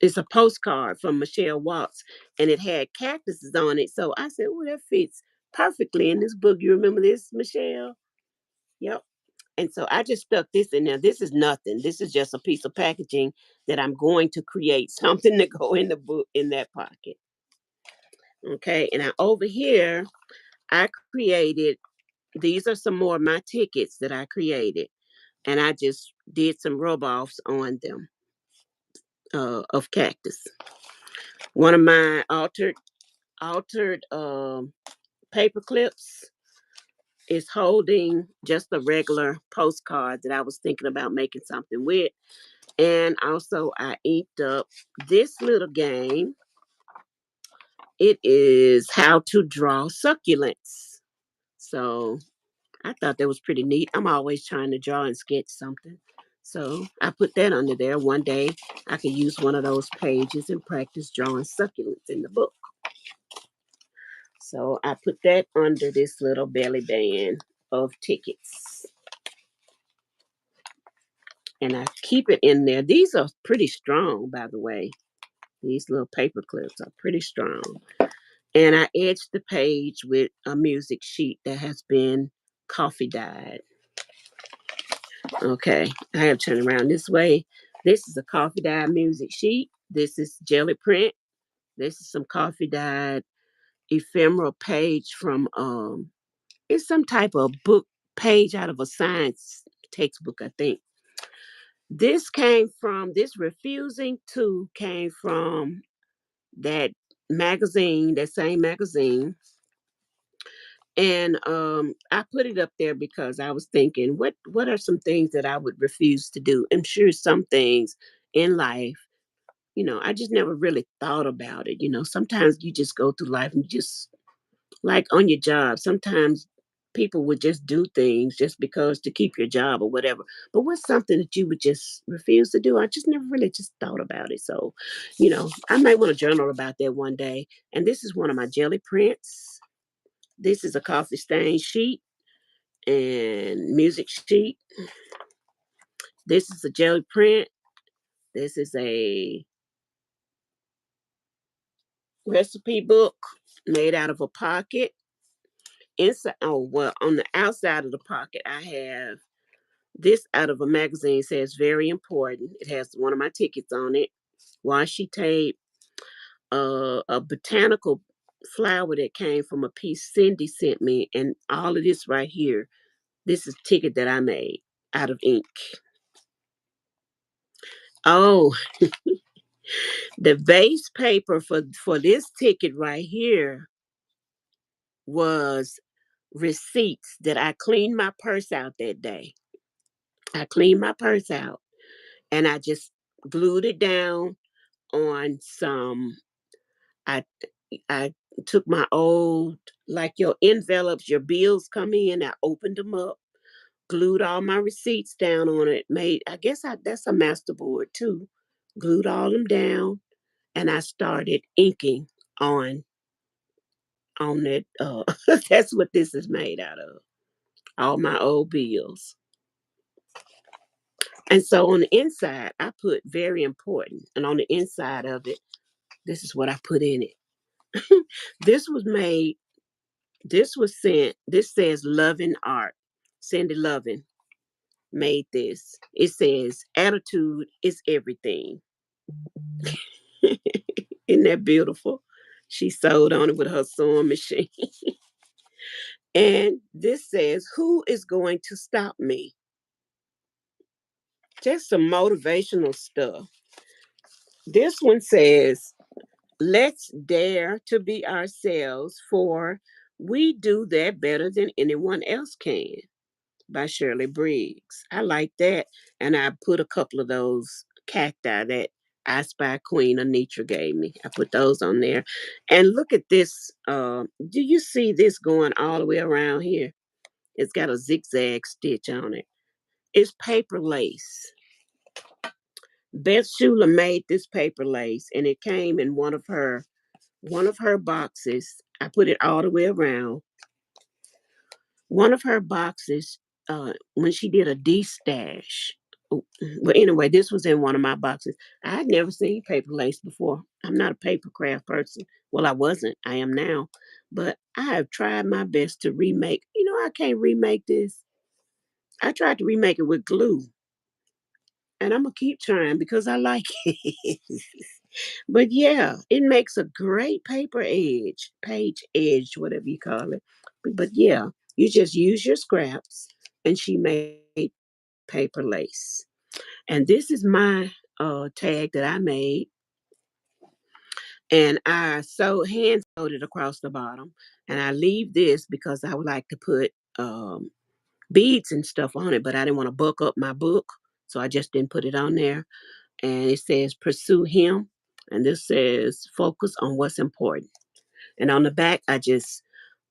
It's a postcard from Michelle Watts, and it had cactuses on it. So I said, "Oh, that fits perfectly in this book." You remember this, Michelle? Yep. And so I just stuck this in there. This is nothing. This is just a piece of packaging that I'm going to create something to go in the book in that pocket. Okay. And I, over here, I created, these are some more of my tickets that I created. And I just did some rub offs on them of cactus. One of my altered paper clips is holding just a regular postcard that I was thinking about making something with. And also, I inked up this little game. It is how to draw succulents. So I thought that was pretty neat. I'm always trying to draw and sketch something. So I put that under there. One day I could use one of those pages and practice drawing succulents in the book. So I put that under this little belly band of tickets. And I keep it in there. These are pretty strong, by the way. These little paper clips are pretty strong. And I edged the page with a music sheet that has been coffee dyed. Okay, I have turned around this way. This is a coffee dyed music sheet. This is jelly print. This is some coffee dyed ephemeral page from it's some type of book page out of a science textbook, I think. This refusing to came from that magazine, that same magazine. And I put it up there because I was thinking, what are some things that I would refuse to do? I'm sure some things in life, I just never really thought about it. Sometimes you just go through life and you just, like on your job, sometimes people would just do things just because to keep your job or whatever. But what's something that you would just refuse to do? I just never really just thought about it. So, I might want to journal about that one day. And this is one of my jelly prints. This is a coffee stain sheet and music sheet. This is a jelly print. This is a recipe book made out of a pocket. Inside, oh well, on the outside of the pocket, I have this out of a magazine. Says very important. It has one of my tickets on it. Washi tape, a botanical flower that came from a piece Cindy sent me, and all of this right here. This is a ticket that I made out of ink. Oh, the base paper for this ticket right here was receipts that I cleaned my purse out that day. I cleaned my purse out and I just glued it down on some. I I took my old, like your envelopes, your bills come in. I opened them up, glued all my receipts down on it. I guess that's a masterboard too. Glued all them down, and I started inking on on it. That's what this is made out of. All my old bills. And so on the inside, I put very important. And on the inside of it, this is what I put in it. This was made, this was sent, this says Loving Art. Cindy Loving made this. It says, attitude is everything. Isn't that beautiful? She sewed on it with her sewing machine. And this says, who is going to stop me? Just some motivational stuff. This one says, let's dare to be ourselves, for We Do That Better Than Anyone Else Can by Shirley Briggs. I like that. And I put a couple of those cacti that I Spy Queen Anitra gave me. I put those on there. And look at this. Do you see this going all the way around here? It's got a zigzag stitch on it. It's paper lace. Beth Schuler made this paper lace, and it came in one of her boxes. I put it all the way around. One of her boxes, when she did a D-stash. Well, anyway, this was in one of my boxes. I had never seen paper lace before. I'm not a paper craft person. Well, I wasn't. I am now. But I have tried my best to remake. I can't remake this. I tried to remake it with glue. And I'm going to keep trying because I like it. But yeah, it makes a great paper edge, page edge, whatever you call it. But yeah, you just use your scraps, and she made paper lace. And this is my tag that I made, and I hand sewed it across the bottom. And I leave this because I would like to put beads and stuff on it, but I didn't want to buck up my book, so I just didn't put it on there. And it says "Pursue Him," and this says "Focus on what's important." And on the back, I just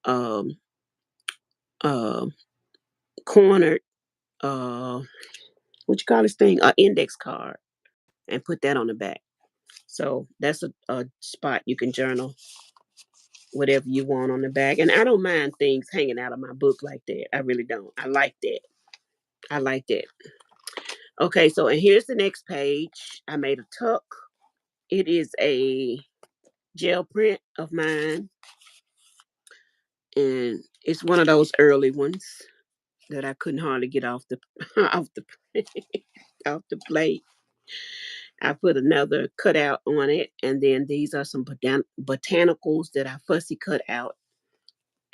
um, uh, cornered what you call this thing, an index card, and put that on the back. So that's a spot you can journal whatever you want on the back. And I don't mind things hanging out of my book like that. I really don't. I like that. I like that. Okay, so and here's the next page. I made a tuck. It is a gel print of mine, and it's one of those early ones that I couldn't hardly get off the off the off the plate. I put another cutout on it, and then these are some botanicals that I fussy cut out.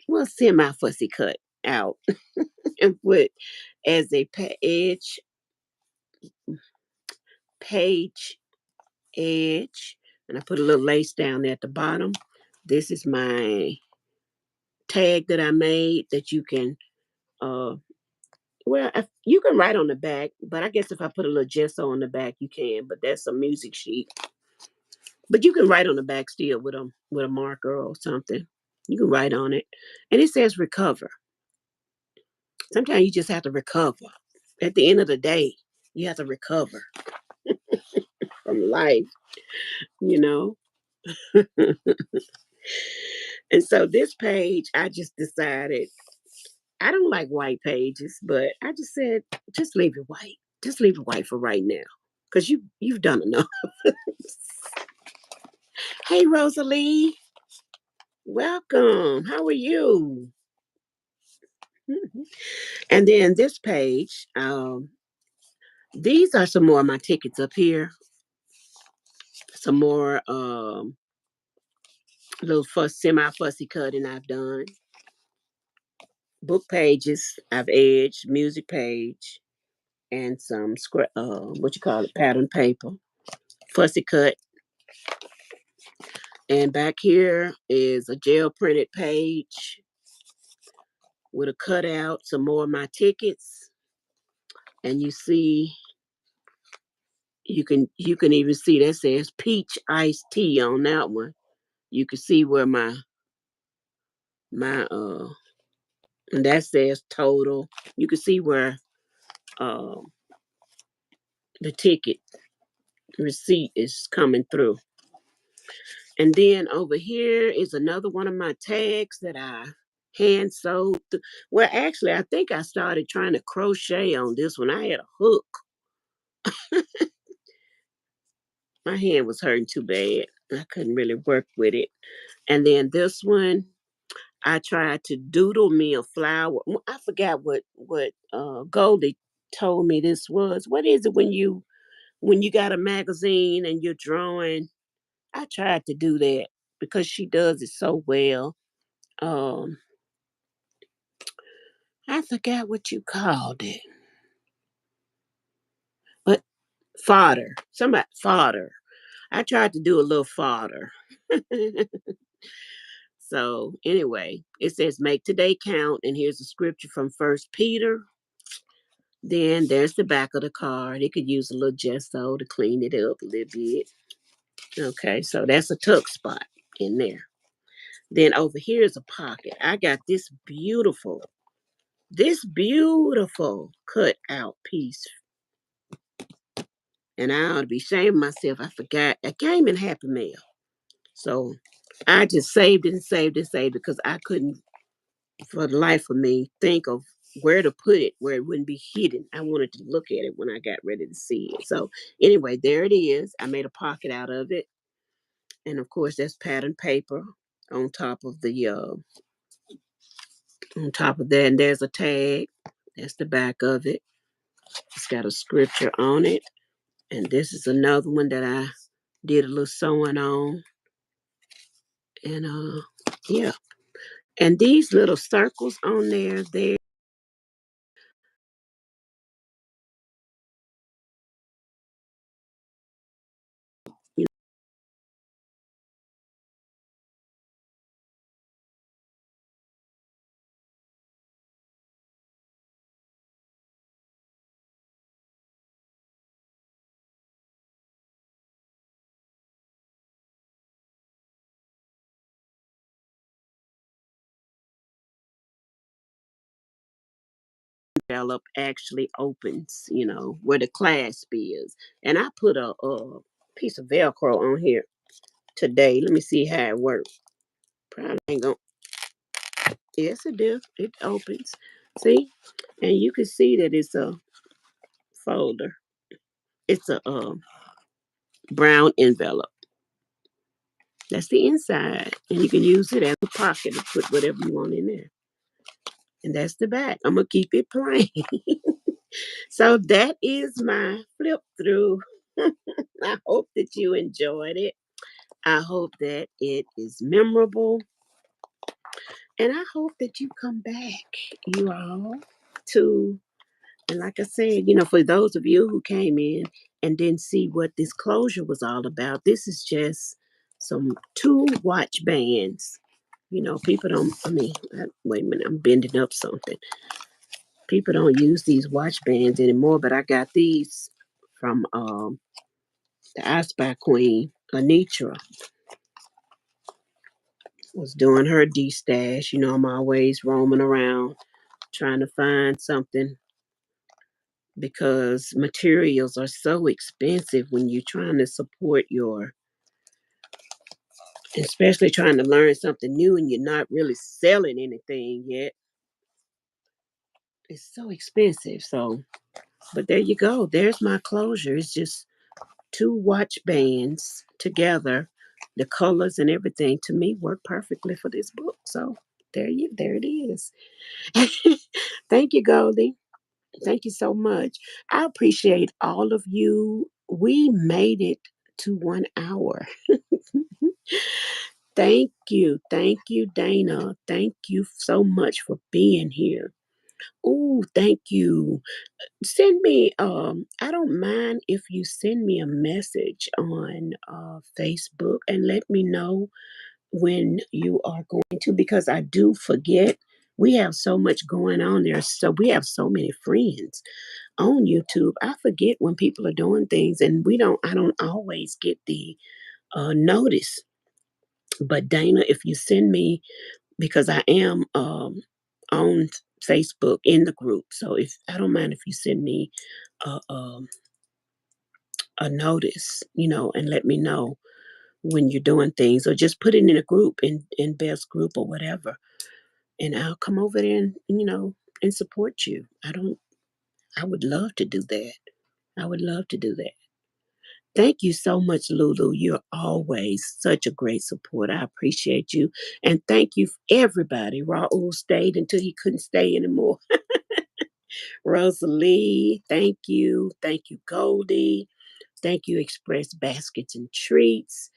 Well, semi fussy cut out and put as a page edge, and I put a little lace down there at the bottom. This is my tag that I made that you can uh well, you can write on the back, but I guess if I put a little gesso on the back, you can. But that's a music sheet. But you can write on the back still with a marker or something. You can write on it, and it says recover. Sometimes you just have to recover. At the end of the day, you have to recover from life, you know. And so this page, I just decided I don't like white pages, but I just said just leave it white. Just leave it white for right now, because you've done enough. Hey, Rosalie, welcome. How are you? And then this page, these are some more of my tickets up here. Some more little semi fussy cutting I've done. Book pages I've edged, music page, and some what you call it, pattern paper, fussy cut. And back here is a gel printed page with a cutout, some more of my tickets, and you can even see that says peach iced tea on that one. You can see where my and that says total. You can see where um the ticket receipt is coming through. And then over here is another one of my tags that I hand sewed. Well, actually, I think I started trying to crochet on this one. I had a hook. My hand was hurting too bad. I couldn't really work with it. And then this one, I tried to doodle me a flower. I forgot what Goldie told me this was. What is it when you got a magazine and you're drawing? I tried to do that because she does it so well. Um, I forgot what you called it, but fodder. Somebody fodder. I tried to do a little fodder. So anyway, it says make today count, and here's a scripture from First Peter. Then there's the back of the card. It could use a little gesso to clean it up a little bit. Okay, so that's a tuck spot in there. Then over here is a pocket. I got this beautiful cut out piece. And I ought to be ashamed of myself. I forgot. I came in Happy Mail. So I just saved it and saved it and saved it because I couldn't, for the life of me, think of where to put it where it wouldn't be hidden. I wanted to look at it when I got ready to see it. So anyway, there it is. I made a pocket out of it. And of course, that's pattern paper on top of the on top of that. And there's a tag. That's the back of it. It's got a scripture on it. And this is another one that I did a little sewing on. And yeah. And these little circles on there, they you develop actually opens, where the clasp is. And I put a piece of Velcro on here today. Let me see how it works. Probably ain't gonna. Yes, it does. It opens. See, and you can see that it's a folder. It's a brown envelope. That's the inside, and you can use it as a pocket to put whatever you want in there. And that's the back. I'm gonna keep it plain. So that is my flip through. I hope that you enjoyed it. I hope that it is memorable. And I hope that you come back, you all, to, and like I said, for those of you who came in and didn't see what this closure was all about, this is just some two watch bands. People don't, wait a minute, I'm bending up something. People don't use these watch bands anymore, but I got these from the I Spy Queen, Anitra, was doing her D-stash. I'm always roaming around trying to find something because materials are so expensive when you're trying to support especially trying to learn something new and you're not really selling anything yet. It's so expensive. So, but there you go. There's my closure. It's just two watch bands together. The colors and everything to me work perfectly for this book. So there it is. Thank you, Goldie. Thank you so much. I appreciate all of you. We made it to 1 hour. Thank you. Thank you, Dana. Thank you so much for being here. Oh, thank you. Send me, I don't mind if you send me a message on Facebook and let me know when you are going to, because I do forget. We have so much going on there. So we have so many friends on YouTube. I forget when people are doing things and I don't always get the notice. But Dana, if you send me, because I am on Facebook in the group. So if I don't mind if you send me a, um, a notice, and let me know when you're doing things, or just put it in a group in Best Group or whatever, and I'll come over there and support you. I would love to do that. I would love to do that. Thank you so much, Lulu. You're always such a great support. I appreciate you. And thank you, everybody. Raul stayed until he couldn't stay anymore. Rosalie, thank you. Thank you, Goldie. Thank you, Express Baskets and Treats.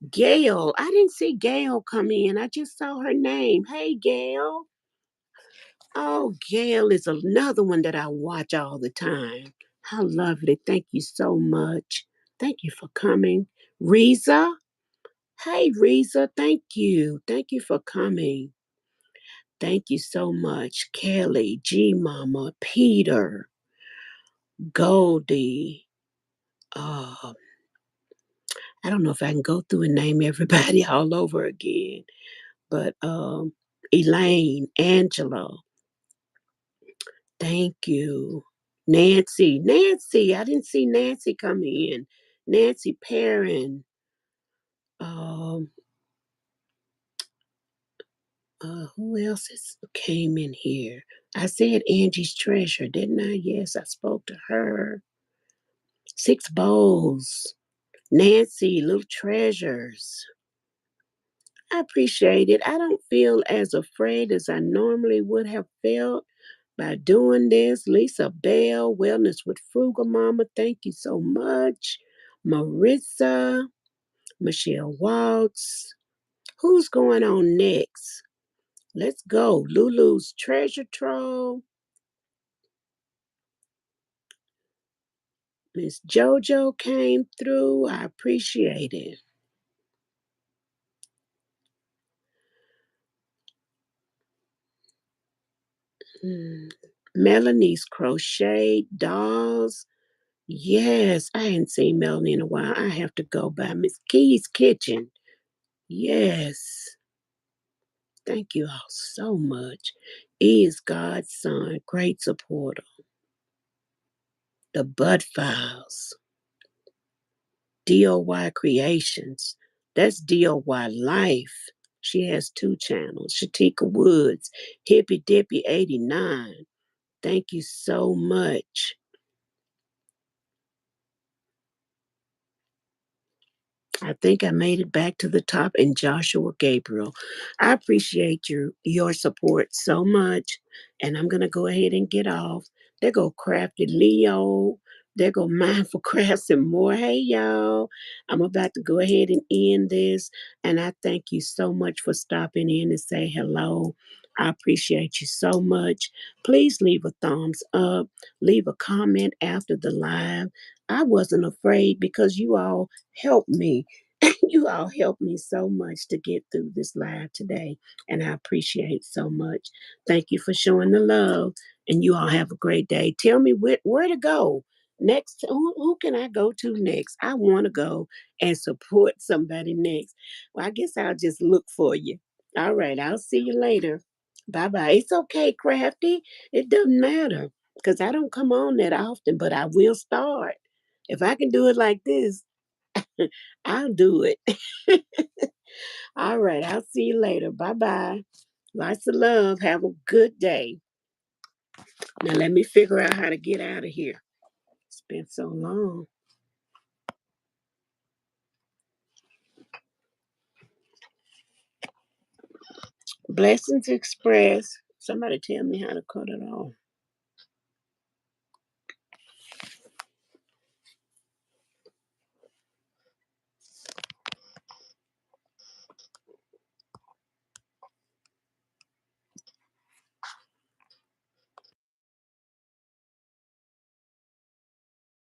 Gail, I didn't see Gail come in. I just saw her name. Hey, Gail. Oh, Gail is another one that I watch all the time. How lovely. Thank you so much. Thank you for coming. Riza, Hey, Reza, thank you. Thank you for coming. Thank you so much. Kelly, G Mama, Peter, Goldie. Uh, I don't know if I can go through and name everybody all over again, but Elaine, Angela, thank you. Nancy, I didn't see Nancy come in. Nancy Perrin, um, who else came in here? I said Angie's Treasure, didn't I? Yes, I spoke to her. Six Bowls, Nancy, Little Treasures. I appreciate it. I don't feel as afraid as I normally would have felt by doing this. Lisa Bell, Wellness with Frugal Mama, thank you so much. Marissa, Michelle Waltz. Who's going on next? Let's go. Lulu's Treasure Trove. Miss JoJo came through. I appreciate it. Mm. Melanie's Crochet Dolls. Yes, I hadn't seen Melanie in a while. I have to go by Miss Key's Kitchen. Yes. Thank you all so much. E is God's son, great supporter. The Bud Files, DOY Creations. That's DOY Life. She has two channels. Shatika Woods, Hippy Dippy 89. Thank you so much. I think I made it back to the top. And Joshua Gabriel, I appreciate your support so much. And I'm gonna go ahead and get off. There go Crafty Leo. There go Mindful Crafts and more. Hey y'all. I'm about to go ahead and end this. And I thank you so much for stopping in and say hello. I appreciate you so much. Please leave a thumbs up. Leave a comment after the live. I wasn't afraid because you all helped me. You all helped me so much to get through this live today, and I appreciate so much. Thank you for showing the love, and you all have a great day. Tell me where to go next. Who can I go to next? I want to go and support somebody next. Well, I guess I'll just look for you. All right, I'll see you later. Bye bye. It's okay, Crafty. It doesn't matter because I don't come on that often, but I will start. If I can do it like this, I'll do it. All right. I'll see you later. Bye bye. Lots of love. Have a good day. Now, let me figure out how to get out of here. It's been so long. Blessings Express. Somebody tell me how to cut it off.